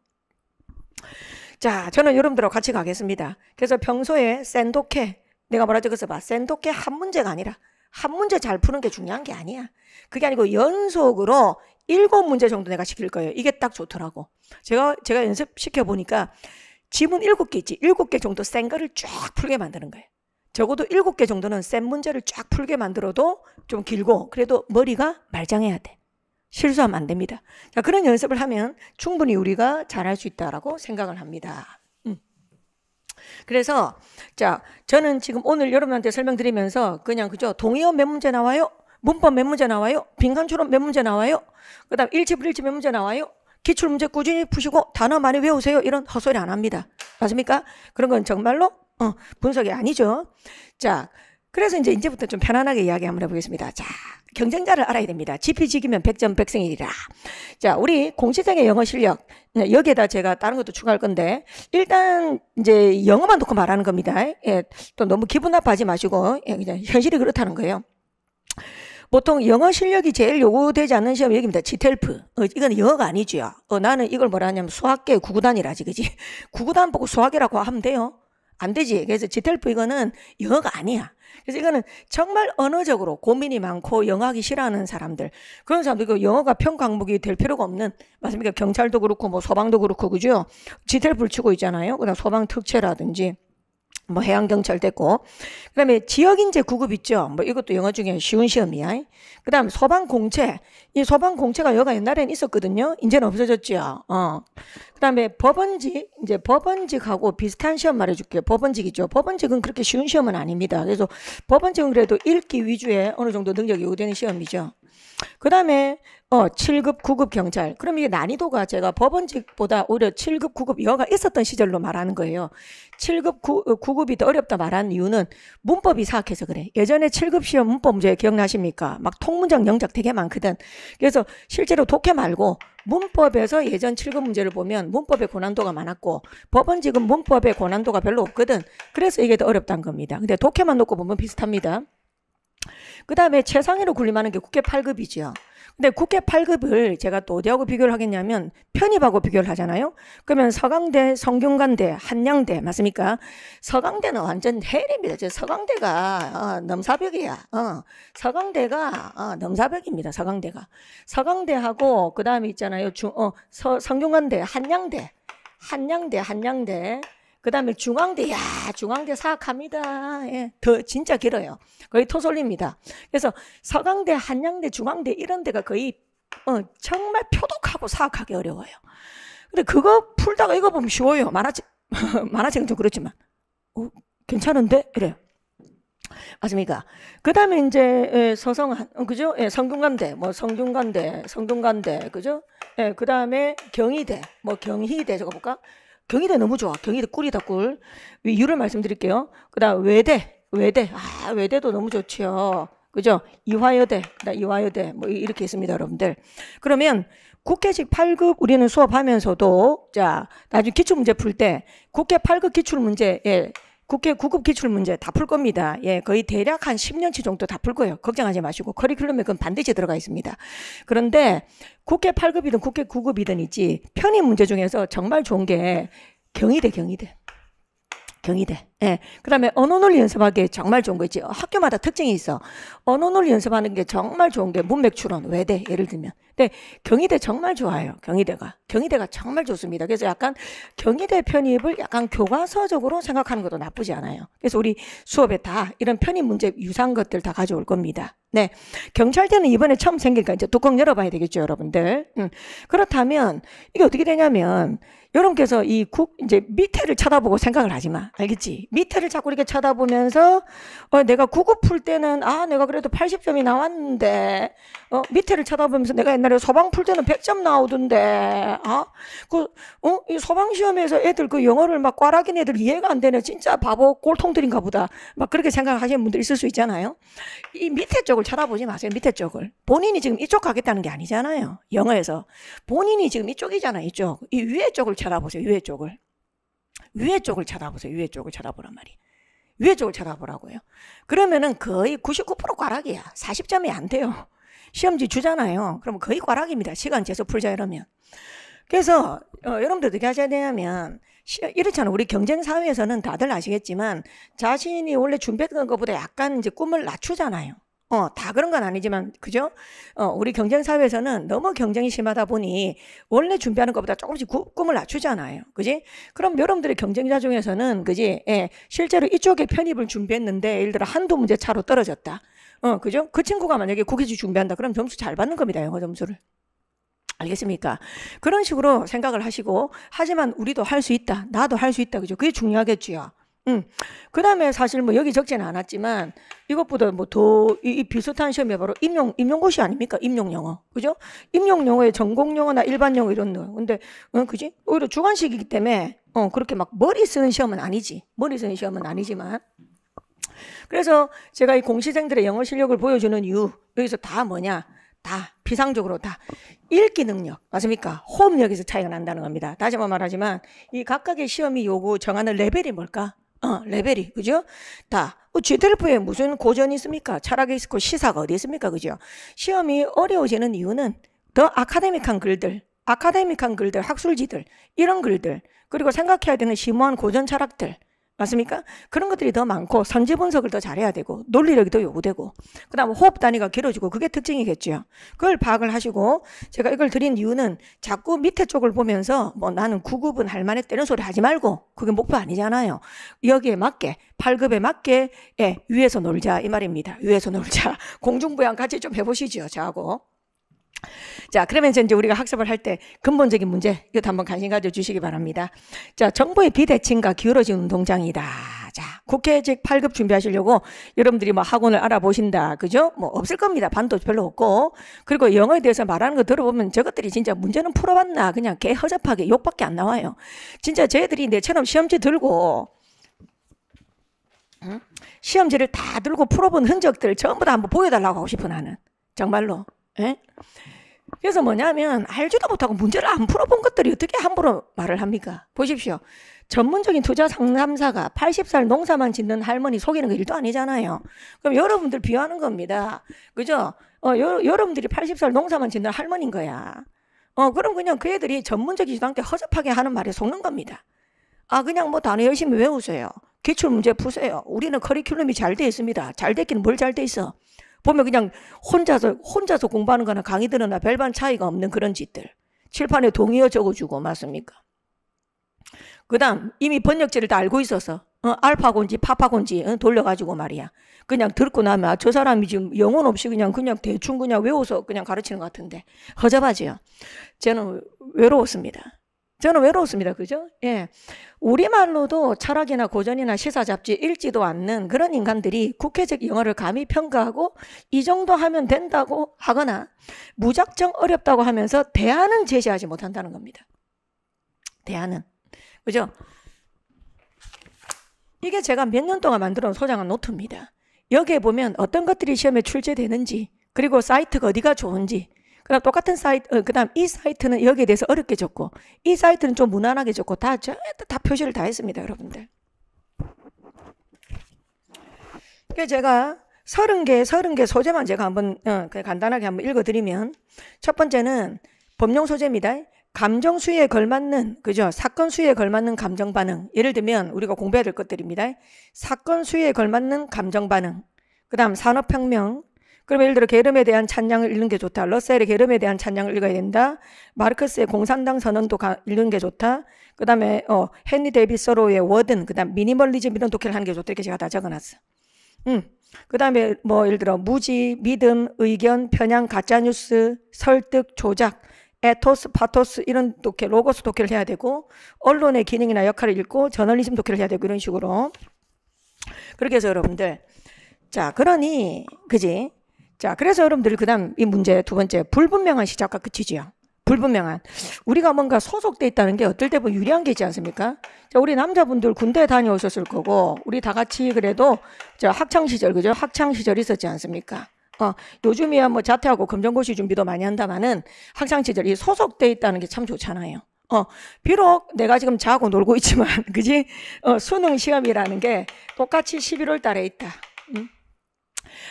자, 저는 여러분들하고 같이 가겠습니다. 그래서 평소에 센 독해 내가 뭐라 적어서 봐. 센 독해 한 문제가 아니라 한 문제 잘 푸는 게 중요한 게 아니야. 그게 아니고 연속으로 7문제 정도 내가 시킬 거예요. 이게 딱 좋더라고. 제가 연습시켜 보니까 지문 7개 있지. 7개 정도 센 거를 쫙 풀게 만드는 거예요. 적어도 7개 정도는 센 문제를 쫙 풀게 만들어도 좀 길고 그래도 머리가 말짱해야 돼. 실수하면 안 됩니다. 자, 그런 연습을 하면 충분히 우리가 잘할 수 있다라고 생각을 합니다. 그래서 자, 저는 지금 오늘 여러분한테 설명드리면서 그냥 그죠? 동의어 몇 문제 나와요? 문법 몇 문제 나와요? 빈칸추론 몇 문제 나와요? 그 다음 일치 불일치 몇 문제 나와요? 기출문제 꾸준히 푸시고 단어 많이 외우세요. 이런 헛소리 안 합니다. 맞습니까? 그런 건 정말로 분석이 아니죠. 자, 그래서 이제부터 좀 편안하게 이야기 한번 해보겠습니다. 자, 경쟁자를 알아야 됩니다. 지피지기면 100점 백승이리라. 자, 우리 공시생의 영어 실력 여기에다 제가 다른 것도 추가할 건데 일단 이제 영어만 놓고 말하는 겁니다. 예, 또 너무 기분 나빠하지 마시고 그냥 현실이 그렇다는 거예요. 보통 영어 실력이 제일 요구되지 않는 시험이 여기입니다. 지텔프. 이건 영어가 아니죠. 나는 이걸 뭐라 하냐면 수학계 구구단이라지, 그지? 구구단 보고 수학이라고 하면 돼요. 안 되지. 그래서 지텔프 이거는 영어가 아니야. 그래서 이거는 정말 언어적으로 고민이 많고 영어하기 싫어하는 사람들. 그런 사람들, 그 영어가 편 과목이 될 필요가 없는, 맞습니까? 경찰도 그렇고, 뭐 소방도 그렇고, 그죠? 지텔프를 치고 있잖아요. 그다음 소방 특채라든지. 뭐 해양경찰 됐고, 그다음에 지역인재 9급 있죠. 뭐 이것도 영어 중에 쉬운 시험이야. 그다음 소방공채. 이 소방공채가 여가 옛날에는 있었거든요. 이제는 없어졌죠. 그다음에 법원직, 이제 법원직하고 비슷한 시험 말해줄게요. 법원직 있죠. 법원직은 그렇게 쉬운 시험은 아닙니다. 그래서 법원직은 그래도 읽기 위주의 어느 정도 능력이 요구되는 시험이죠. 그 다음에 7급, 9급 경찰. 그럼 이게 난이도가 제가 법원직보다 오히려 7급, 9급 여가 있었던 시절로 말하는 거예요. 7급, 9급이 더 어렵다 말하는 이유는 문법이 사악해서 그래. 예전에 7급 시험 문법 문제 기억나십니까? 막 통문장, 영작 되게 많거든. 그래서 실제로 독해 말고 문법에서 예전 7급 문제를 보면 문법의 고난도가 많았고 법원직은 문법의 고난도가 별로 없거든. 그래서 이게 더 어렵다는 겁니다. 근데 독해만 놓고 보면 비슷합니다. 그 다음에 최상위로 군림하는 게 국회 8급이죠. 근데 국회 8급을 제가 또 어디하고 비교를 하겠냐면 편입하고 비교를 하잖아요. 그러면 서강대, 성균관대, 한양대 맞습니까? 서강대는 완전 헬입니다. 서강대가 넘사벽이야. 서강대가 넘사벽입니다. 서강대가. 서강대하고 그 다음에 있잖아요. 성균관대, 한양대. 그 다음에 중앙대, 중앙대 사악합니다. 예, 더 진짜 길어요. 거의 토솔립니다. 그래서 서강대, 한양대, 중앙대 이런 데가 거의 정말 표독하고 사악하게 어려워요. 근데 그거 풀다가 이거 보면 쉬워요. 만화책은 좀 그렇지만 괜찮은데? 이래요. 맞습니까? 그 다음에 이제 그죠? 예, 성균관대, 그죠? 예, 그 다음에 경희대, 경희대 저거 볼까? 경희대 너무 좋아. 경희대 꿀이다 꿀. 이유를 말씀드릴게요. 그 다음 외대도 너무 좋지요. 그죠? 이화여대 뭐 이렇게 있습니다, 여러분들. 그러면 국회식 8급 우리는 수업하면서도 자 나중에 기출문제 풀 때 국회 8급 기출문제 국회 9급 기출문제 다 풀 겁니다. 예, 거의 대략 한 10년치 정도 다 풀 거예요. 걱정하지 마시고 커리큘럼에 그건 반드시 들어가 있습니다. 그런데 국회 8급이든 국회 9급이든 있지 편입 문제 중에서 정말 좋은 게 경희대. 예. 그 다음에 언어논리 연습하기 정말 좋은 거 있지. 학교마다 특징이 있어. 언어논리 연습하는 게 정말 좋은 게 문맥추론, 외대 예를 들면. 근데 경희대 정말 좋아요. 경희대가 정말 좋습니다. 그래서 약간 경희대 편입을 약간 교과서적으로 생각하는 것도 나쁘지 않아요. 그래서 우리 수업에 다 이런 편입 문제 유사한 것들 다 가져올 겁니다. 네. 경찰대는 이번에 처음 생기니까 이제 뚜껑 열어봐야 되겠죠, 여러분들. 그렇다면 이게 어떻게 되냐면 여러분께서 이제 밑에를 쳐다보고 생각을 하지 마. 알겠지? 밑에를 자꾸 이렇게 쳐다보면서 내가 9급 풀 때는 내가 그래도 80점이 나왔는데 밑에를 쳐다보면서 내가 옛날에 소방 풀 때는 100점 나오던데 이 소방 시험에서 애들 그 영어를 막 꽈락인 애들 이해가 안 되네. 진짜 바보 꼴통들인가 보다. 막 그렇게 생각하시는 분들 있을 수 있잖아요. 이 밑에 쪽을 쳐다보지 마세요. 밑에 쪽을. 본인이 지금 이쪽 가겠다는 게 아니잖아요. 영어에서. 본인이 지금 이쪽이잖아요. 이쪽. 이 위에 쪽을 쳐다보세요. 위에 쪽을 쳐다보란 말이에요. 위에 쪽을 쳐다보라고요. 그러면은 거의 99% 꽈락이야. 40점이 안 돼요. 시험지 주잖아요. 그러면 거의 꽈락입니다. 시간 재서 풀자 이러면. 그래서 여러분들 어떻게 하셔야 되냐면 이렇잖아. 우리 경쟁사회에서는 다들 아시겠지만 자신이 원래 준비했던 것보다 약간 이제 꿈을 낮추잖아요. 다 그런 건 아니지만, 그죠? 우리 경쟁사회에서는 너무 경쟁이 심하다 보니 원래 준비하는 것보다 조금씩 꿈을 낮추잖아요. 그지? 그럼 여러분들의 경쟁자 중에서는, 그지? 예, 실제로 이쪽에 편입을 준비했는데, 예를 들어 한두 문제 차로 떨어졌다. 그죠? 그 친구가 만약에 국회지 준비한다. 그럼 점수 잘 받는 겁니다. 영어 점수를. 알겠습니까? 그런 식으로 생각을 하시고, 하지만 우리도 할 수 있다. 나도 할 수 있다. 그죠? 그게 중요하겠지요. 그 다음에 사실 여기 적지는 않았지만 이것보다 이 비슷한 시험이 바로 임용고시 아닙니까? 임용영어. 그죠? 임용영어의 전공영어나 일반영어 이런 거. 근데, 그지? 오히려 주관식이기 때문에, 그렇게 막 머리 쓰는 시험은 아니지. 머리 쓰는 시험은 아니지만. 그래서 제가 이 공시생들의 영어 실력을 보여주는 이유, 여기서 다 뭐냐? 다 비상적으로 다 읽기 능력 맞습니까? 호흡력에서 차이가 난다는 겁니다. 다시 한번 말하지만 이 각각의 시험이 요구 정하는 레벨이 뭘까? 레벨이 그죠? 다 GTLF에 무슨 고전이 있습니까? 철학이 있고 시사가 어디 있습니까? 그죠? 시험이 어려워지는 이유는 더 아카데믹한 글들, 학술지들 이런 글들 그리고 생각해야 되는 심오한 고전 철학들 맞습니까? 그런 것들이 더 많고 선지 분석을 더 잘해야 되고 논리력이 더 요구되고 그다음에 호흡 단위가 길어지고 그게 특징이겠죠. 그걸 파악을 하시고 제가 이걸 드린 이유는 자꾸 밑에 쪽을 보면서 뭐 나는 9급은 할 만했다 이런 소리 하지 말고 그게 목표 아니잖아요. 여기에 맞게 8급에 맞게 예, 위에서 놀자 이 말입니다. 위에서 놀자. 공중부양 같이 좀 해보시죠. 저하고. 자, 그러면 이제 우리가 학습을 할 때 근본적인 문제, 이것도 한번 관심 가져주시기 바랍니다. 자, 정보의 비대칭과 기울어진 운동장이다. 자, 국회직 8급 준비하시려고 여러분들이 뭐 학원을 알아보신다. 그죠? 뭐 없을 겁니다. 반도 별로 없고. 그리고 영어에 대해서 말하는 거 들어보면 저것들이 진짜 문제는 풀어봤나. 그냥 개 허접하게 욕밖에 안 나와요. 진짜 쟤들이 내처럼 시험지 들고 시험지를 다 들고 풀어본 흔적들 전부 다 한번 보여달라고 하고 싶어 나는. 정말로. 예? 그래서 뭐냐면 알지도 못하고 문제를 안 풀어본 것들이 어떻게 함부로 말을 합니까? 보십시오. 전문적인 투자 상담사가 80살 농사만 짓는 할머니 속이는 거 일도 아니잖아요. 그럼 여러분들 비하하는 겁니다. 그죠? 여러분들이 80살 농사만 짓는 할머니인 거야. 그럼 그냥 그 애들이 전문적이지도 않게 허접하게 하는 말에 속는 겁니다. 아, 그냥 뭐 단어 열심히 외우세요. 기출문제 푸세요. 우리는 커리큘럼이 잘 돼 있습니다. 잘 됐긴 뭘 잘 돼 있어. 보면 그냥 혼자서 공부하는 거나 강의 들으나 별반 차이가 없는 그런 짓들. 칠판에 동의어 적어주고 맞습니까? 그 다음 이미 번역지를 다 알고 있어서 알파고인지 파파고인지 돌려가지고 말이야. 그냥 듣고 나면 저 사람이 지금 영혼 없이 그냥 대충 그냥 외워서 그냥 가르치는 것 같은데 허접하지요. 저는 외로웠습니다. 그죠? 예. 우리말로도 철학이나 고전이나 시사 잡지 읽지도 않는 그런 인간들이 국회적 영어를 감히 평가하고 이 정도 하면 된다고 하거나 무작정 어렵다고 하면서 대안은 제시하지 못한다는 겁니다. 대안은. 그죠? 이게 제가 몇 년 동안 만들어 놓은 소장한 노트입니다. 여기에 보면 어떤 것들이 시험에 출제되는지 그리고 사이트가 어디가 좋은지 그다음 똑같은 사이트, 그다음 이 사이트는 여기에 대해서 어렵게 적고 이 사이트는 좀 무난하게 적고 다 표시를 다 했습니다, 여러분들. 그래서 제가 30개 소재만 제가 한번 간단하게 한번 읽어드리면 첫 번째는 법령 소재입니다. 감정 수위에 걸맞는 그죠? 사건 수위에 걸맞는 감정 반응. 예를 들면 우리가 공부해야 될 것들입니다. 사건 수위에 걸맞는 감정 반응. 그다음 산업혁명. 그럼 예를 들어 게르에 대한 찬양을 읽는 게 좋다. 러셀의 게르에 대한 찬양을 읽어야 된다. 마르크스의 공산당 선언도 읽는 게 좋다. 그 다음에 헨리 데이비드 서로의 워든, 그 다음 미니멀리즘 이런 독해를 하는 게 좋다. 이렇게 제가 다 적어놨어. 그 다음에 뭐 예를 들어 무지, 믿음, 의견, 편향, 가짜뉴스, 설득, 조작, 에토스, 파토스 이런 독해, 로고스 독해를 해야 되고 언론의 기능이나 역할을 읽고 저널리즘 독해를 해야 되고 이런 식으로. 그렇게 해서 여러분들 자 그러니 그지? 자, 그래서 여러분들 그 다음 이 문제 두 번째 불분명한 시작과 끝이지요. 불분명한. 우리가 뭔가 소속돼 있다는 게 어떨 때 보면 유리한 게 있지 않습니까? 자, 우리 남자분들 군대 다녀오셨을 거고 우리 다 같이 그래도 저 학창시절 그죠? 학창시절 있었지 않습니까? 요즘이야 뭐 자퇴하고 검정고시 준비도 많이 한다마는 학창시절 이 소속돼 있다는 게 참 좋잖아요. 비록 내가 지금 자고 놀고 있지만 그지? 수능 시험이라는 게 똑같이 11월 달에 있다.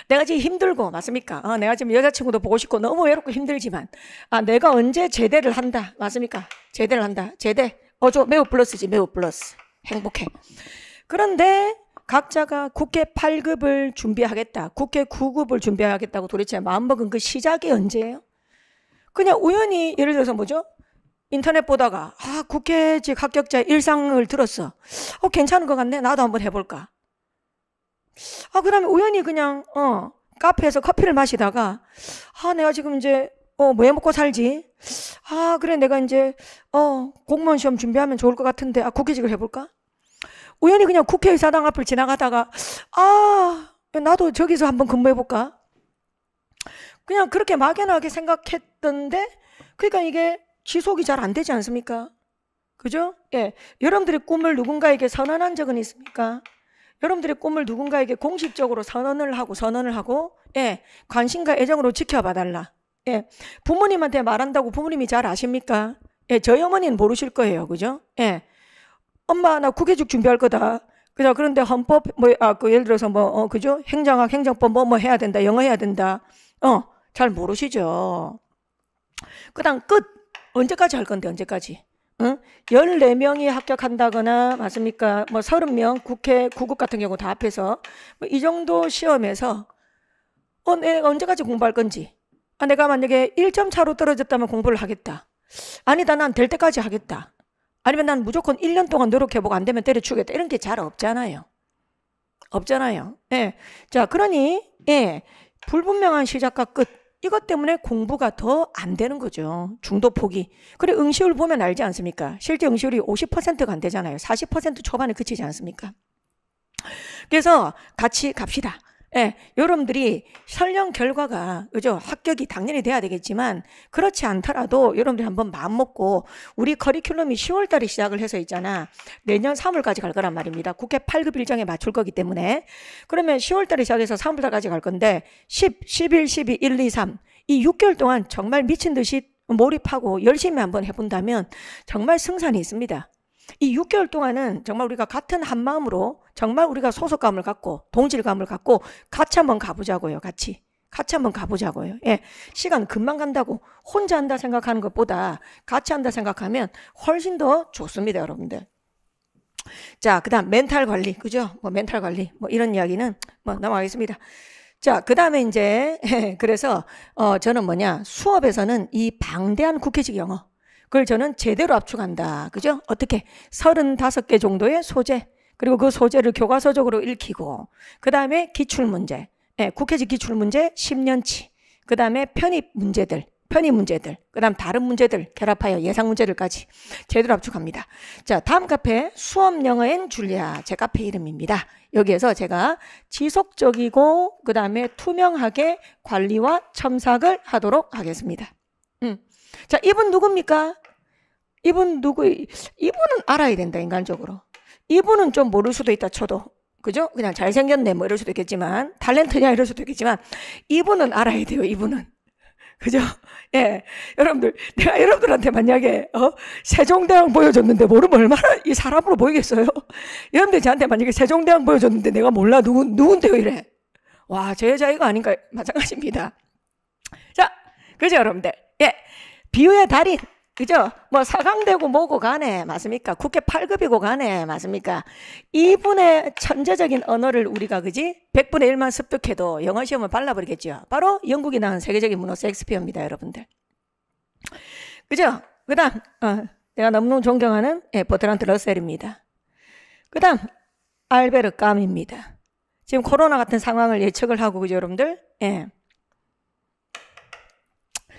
내가 지금 힘들고 맞습니까? 내가 지금 여자친구도 보고 싶고 너무 외롭고 힘들지만 내가 언제 제대를 한다 맞습니까? 제대를 한다. 제대. 매우 플러스지. 매우 플러스. 행복해. 그런데 각자가 국회 8급을 준비하겠다. 국회 9급을 준비하겠다고 도대체 마음먹은 그 시작이 언제예요? 그냥 우연히 예를 들어서 뭐죠? 인터넷 보다가 국회직 합격자 일상을 들었어. 괜찮은 것 같네. 나도 한번 해볼까? 그 다음에 우연히 그냥, 카페에서 커피를 마시다가, 내가 지금 이제, 뭐 해 먹고 살지? 그래, 내가 이제, 공무원 시험 준비하면 좋을 것 같은데, 국회직을 해볼까? 우연히 그냥 국회의사당 앞을 지나가다가, 나도 저기서 한번 근무해볼까? 그냥 그렇게 막연하게 생각했던데, 그러니까 이게 지속이 잘 안 되지 않습니까? 그죠? 예. 여러분들의 꿈을 누군가에게 선언한 적은 있습니까? 여러분들의 꿈을 누군가에게 공식적으로 선언을 하고, 예, 관심과 애정으로 지켜봐 달라. 예, 부모님한테 말한다고 부모님이 잘 아십니까? 예, 저희 어머니는 모르실 거예요. 그죠? 예, 엄마, 나 국회직 준비할 거다. 그죠? 그런데 헌법, 예를 들어서 그죠? 행정학, 행정법 뭐 해야 된다. 영어 해야 된다. 잘 모르시죠? 그 다음 끝. 언제까지 할 건데, 언제까지? 응? 14명이 합격한다거나 맞습니까? 뭐 30명 국회 구급 같은 경우 다 합해서 뭐이 정도 시험에서 내가 언제까지 공부할 건지, 내가 만약에 1점 차로 떨어졌다면 공부를 하겠다, 아니다 난 될 때까지 하겠다, 아니면 난 무조건 1년 동안 노력해보고 안 되면 때려치우겠다, 이런 게 잘 없잖아요. 없잖아요. 예. 자, 그러니 예, 불분명한 시작과 끝, 이것 때문에 공부가 더 안 되는 거죠. 중도 포기. 그래, 응시율 보면 알지 않습니까? 실제 응시율이 50%가 안 되잖아요. 40% 초반에 그치지 않습니까? 그래서 같이 갑시다. 예, 여러분들이 설령 결과가, 그죠? 합격이 당연히 돼야 되겠지만, 그렇지 않더라도 여러분들이 한번 마음 먹고, 우리 커리큘럼이 10월 달에 시작을 해서 있잖아. 내년 3월까지 갈 거란 말입니다. 국회 8급 일정에 맞출 거기 때문에. 그러면 10월 달에 시작해서 3월 달까지 갈 건데, 10, 11, 12, 1, 2, 3. 이 6개월 동안 정말 미친 듯이 몰입하고 열심히 한번 해본다면, 정말 승산이 있습니다. 이 6개월 동안은 정말 우리가 같은 한 마음으로 정말 우리가 소속감을 갖고 동질감을 갖고 같이 한번 가보자고요. 같이 한번 가보자고요. 예, 시간 금방 간다고 혼자 한다 생각하는 것보다 같이 한다 생각하면 훨씬 더 좋습니다, 여러분들. 자, 그 다음 멘탈 관리, 그죠? 뭐 멘탈 관리, 뭐 이런 이야기는 뭐 넘어가겠습니다. 자, 그 다음에 이제 그래서 저는 수업에서는 이 방대한 국회식 영어, 그걸 저는 제대로 압축한다. 그죠? 어떻게? 35개 정도의 소재, 그리고 그 소재를 교과서적으로 읽히고, 그 다음에 기출문제, 국회직 기출문제 10년치, 그 다음에 편입 문제들, 그 다음 다른 문제들 결합하여 예상 문제들까지 제대로 압축합니다. 자, 다음 카페 수업영어 앤 줄리아, 제 카페 이름입니다. 여기에서 제가 지속적이고 그 다음에 투명하게 관리와 첨삭을 하도록 하겠습니다. 자, 이분 누굽니까? 이분은 알아야 된다, 인간적으로. 이분은 좀 모를 수도 있다 쳐도, 그죠? 그냥 잘생겼네 뭐 이럴 수도 있겠지만, 탤런트냐 이럴 수도 있겠지만, 이분은 알아야 돼요, 이분은. 그죠? 예. 여러분들, 내가 여러분들한테 만약에 세종대왕 보여줬는데 모르면 얼마나 이 사람으로 보이겠어요? 여러분들 저한테 만약에 세종대왕 보여줬는데 내가 몰라, 누군데요 이래. 와, 저 여자 이거 아닌가? 마찬가지입니다. 자, 그죠 여러분들? 예. 비유의 달인, 그죠? 뭐 사강되고 뭐고 간에 맞습니까? 국회 8급이고 간에 맞습니까? 이분의 천재적인 언어를 우리가, 그지? 100분의 1만 습득해도 영어 시험을 발라버리겠죠. 바로 영국이 낳은 세계적인 문호 셰익스피어입니다, 여러분들. 그죠? 그 다음 내가 너무너무 존경하는 버트란트 러셀입니다. 그 다음 알베르 까뮈입니다. 지금 코로나 같은 상황을 예측을 하고, 그죠 여러분들? 예.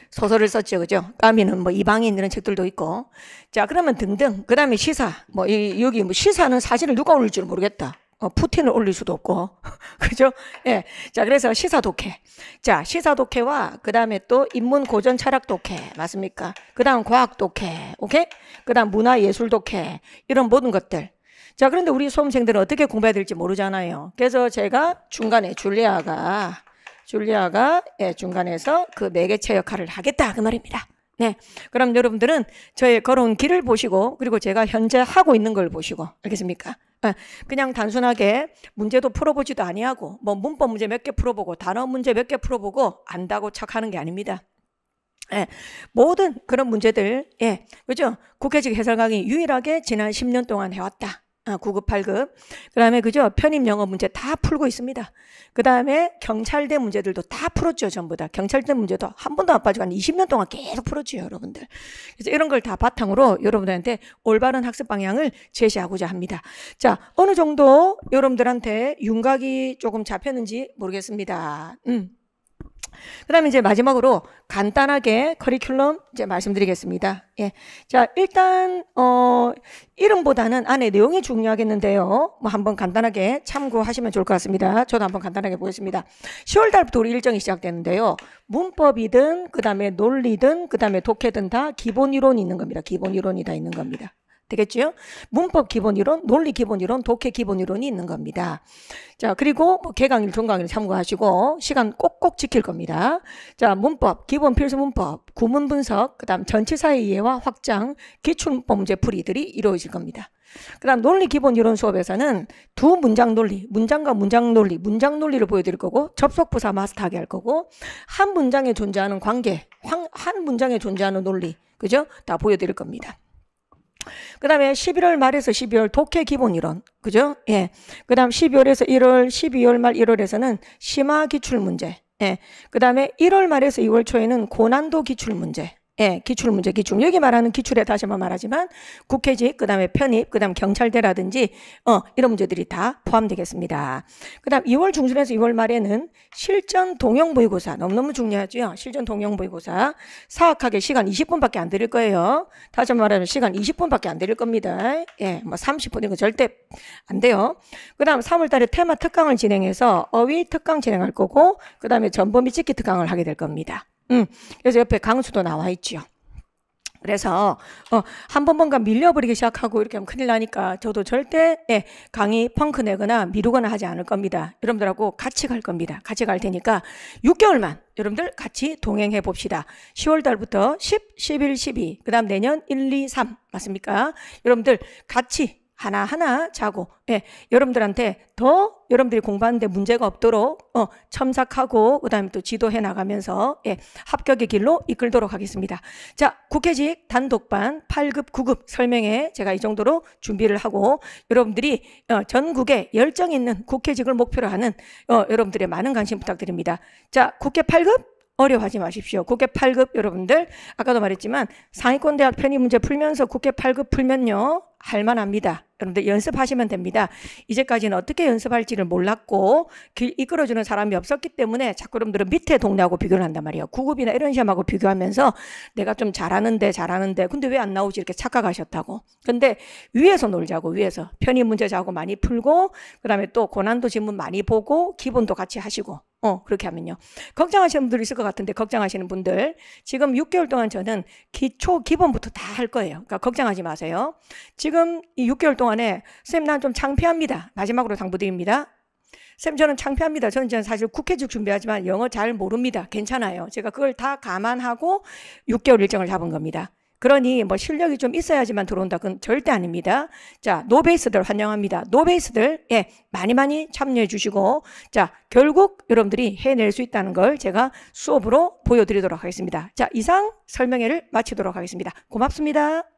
소설을 썼죠, 그죠? 까미는 뭐 이방인 이런 책들도 있고. 자, 그러면 등등. 그 다음에 시사. 여기 시사는 사실을 누가 올릴 줄 모르겠다. 푸틴을 올릴 수도 없고. 그죠? 예. 자, 그래서 시사 독해. 자, 시사 독해와 그 다음에 또 인문 고전 철학 독해. 맞습니까? 그 다음 과학 독해. 오케이? 그 다음 문화 예술 독해. 이런 모든 것들. 자, 그런데 우리 수험생들은 어떻게 공부해야 될지 모르잖아요. 그래서 제가 중간에 줄리아가 중간에서 그 매개체 역할을 하겠다, 그 말입니다. 네, 그럼 여러분들은 저의 걸어온 길을 보시고, 그리고 제가 현재 하고 있는 걸 보시고, 알겠습니까? 그냥 단순하게 문제도 풀어보지도 아니하고, 뭐 문법 문제 몇 개 풀어보고 단어 문제 몇 개 풀어보고 안다고 척하는 게 아닙니다. 모든 그런 문제들, 그죠? 국회직 해설 강의 유일하게 지난 10년 동안 해왔다. 9급, 8급. 그 다음에, 그죠? 편입 영어 문제 다 풀고 있습니다. 그 다음에 경찰대 문제들도 다 풀었죠, 전부 다. 경찰대 문제도 한 번도 안 빠지고 한 20년 동안 계속 풀었죠, 여러분들. 그래서 이런 걸 다 바탕으로 여러분들한테 올바른 학습 방향을 제시하고자 합니다. 자, 어느 정도 여러분들한테 윤곽이 조금 잡혔는지 모르겠습니다. 그 다음에 이제 마지막으로 간단하게 커리큘럼 이제 말씀드리겠습니다. 예. 자, 일단, 이름보다는 안에 내용이 중요하겠는데요. 뭐 한번 간단하게 참고하시면 좋을 것 같습니다. 저도 한번 간단하게 보겠습니다. 10월 달부터 우리 일정이 시작되는데요. 문법이든, 그 다음에 논리든, 그 다음에 독해든 다 기본 이론이 있는 겁니다. 기본 이론이 다 있는 겁니다. 되겠죠? 문법 기본 이론, 논리 기본 이론, 독해 기본 이론이 있는 겁니다. 자, 그리고 뭐 개강일, 종강일 참고하시고 시간 꼭꼭 지킬 겁니다. 자, 문법, 기본 필수 문법, 구문 분석, 그다음 전치사의 이해와 확장, 기출문법 문제 풀이들이 이루어질 겁니다. 그다음 논리 기본 이론 수업에서는 두 문장 논리, 문장과 문장 논리, 문장 논리를 보여드릴 거고, 접속 부사 마스터하게 할 거고, 한 문장에 존재하는 관계, 한 문장에 존재하는 논리, 그죠? 다 보여드릴 겁니다. 그 다음에 11월 말에서 12월 독해 기본 이론. 그죠? 예. 그 다음 12월에서 1월, 12월 말 1월에서는 심화 기출 문제. 예. 그 다음에 1월 말에서 2월 초에는 고난도 기출 문제. 예, 기출문제, 기출. 여기 말하는 기출에 다시 한번 말하지만 국회직, 그 다음에 편입, 그 다음 경찰대라든지, 이런 문제들이 다 포함되겠습니다. 그 다음 2월 중순에서 2월 말에는 실전 동영 모의고사. 너무너무 중요하죠. 실전 동영 모의고사. 사학하게 시간 20분밖에 안 드릴 거예요. 다시 한번 말하면 시간 20분밖에 안 드릴 겁니다. 예, 뭐 30분 이거 절대 안 돼요. 그 다음 3월 달에 테마 특강을 진행해서 어휘 특강 진행할 거고, 그 다음에 전범위 찍기 특강을 하게 될 겁니다. 그래서 옆에 강수도 나와 있죠. 그래서 한 번 뭔가 밀려버리기 시작하고 이렇게 하면 큰일 나니까 저도 절대 강의 펑크 내거나 미루거나 하지 않을 겁니다. 여러분들하고 같이 갈 겁니다. 같이 갈 테니까 6개월만 여러분들 같이 동행해 봅시다. 10월 달부터 10, 11, 12, 그 다음 내년 1, 2, 3 맞습니까? 여러분들 같이 하나하나 자고, 여러분들한테 더 여러분들이 공부하는데 문제가 없도록 첨삭하고 그 다음에 또 지도해 나가면서 합격의 길로 이끌도록 하겠습니다. 자, 국회직 단독반 8급 9급 설명회 제가 이 정도로 준비를 하고 여러분들이 전국에 열정 있는 국회직을 목표로 하는 여러분들의 많은 관심 부탁드립니다. 자, 국회 8급 어려워하지 마십시오. 국회 8급 여러분들 아까도 말했지만 상위권 대학 편입 문제 풀면서 국회 8급 풀면요 할만합니다. 여러분들 연습하시면 됩니다. 이제까지는 어떻게 연습할지를 몰랐고 길 이끌어주는 사람이 없었기 때문에 자꾸 여러분들은 밑에 동네하고 비교를 한단 말이에요. 9급이나 이런 시험하고 비교하면서 내가 좀 잘하는데 근데 왜 안 나오지 이렇게 착각하셨다고. 근데 위에서 놀자고. 위에서 편입 문제 자고 많이 풀고 그 다음에 또 고난도 지문 많이 보고 기본도 같이 하시고 그렇게 하면요. 걱정하시는 분들 있을 것 같은데 걱정하시는 분들 지금 6개월 동안 저는 기초 기본부터 다 할 거예요. 그러니까 걱정하지 마세요. 지금 이 6개월 동안에 쌤 난 좀 창피합니다. 마지막으로 당부드립니다. 쌤 저는 창피합니다. 저는 사실 국회직 준비하지만 영어 잘 모릅니다. 괜찮아요. 제가 그걸 다 감안하고 6개월 일정을 잡은 겁니다. 그러니 뭐 실력이 좀 있어야지만 들어온다. 그건 절대 아닙니다. 자, 노베이스들 환영합니다. 노베이스들 많이 참여해 주시고 자, 결국 여러분들이 해낼 수 있다는 걸 제가 수업으로 보여드리도록 하겠습니다. 자, 이상 설명회를 마치도록 하겠습니다. 고맙습니다.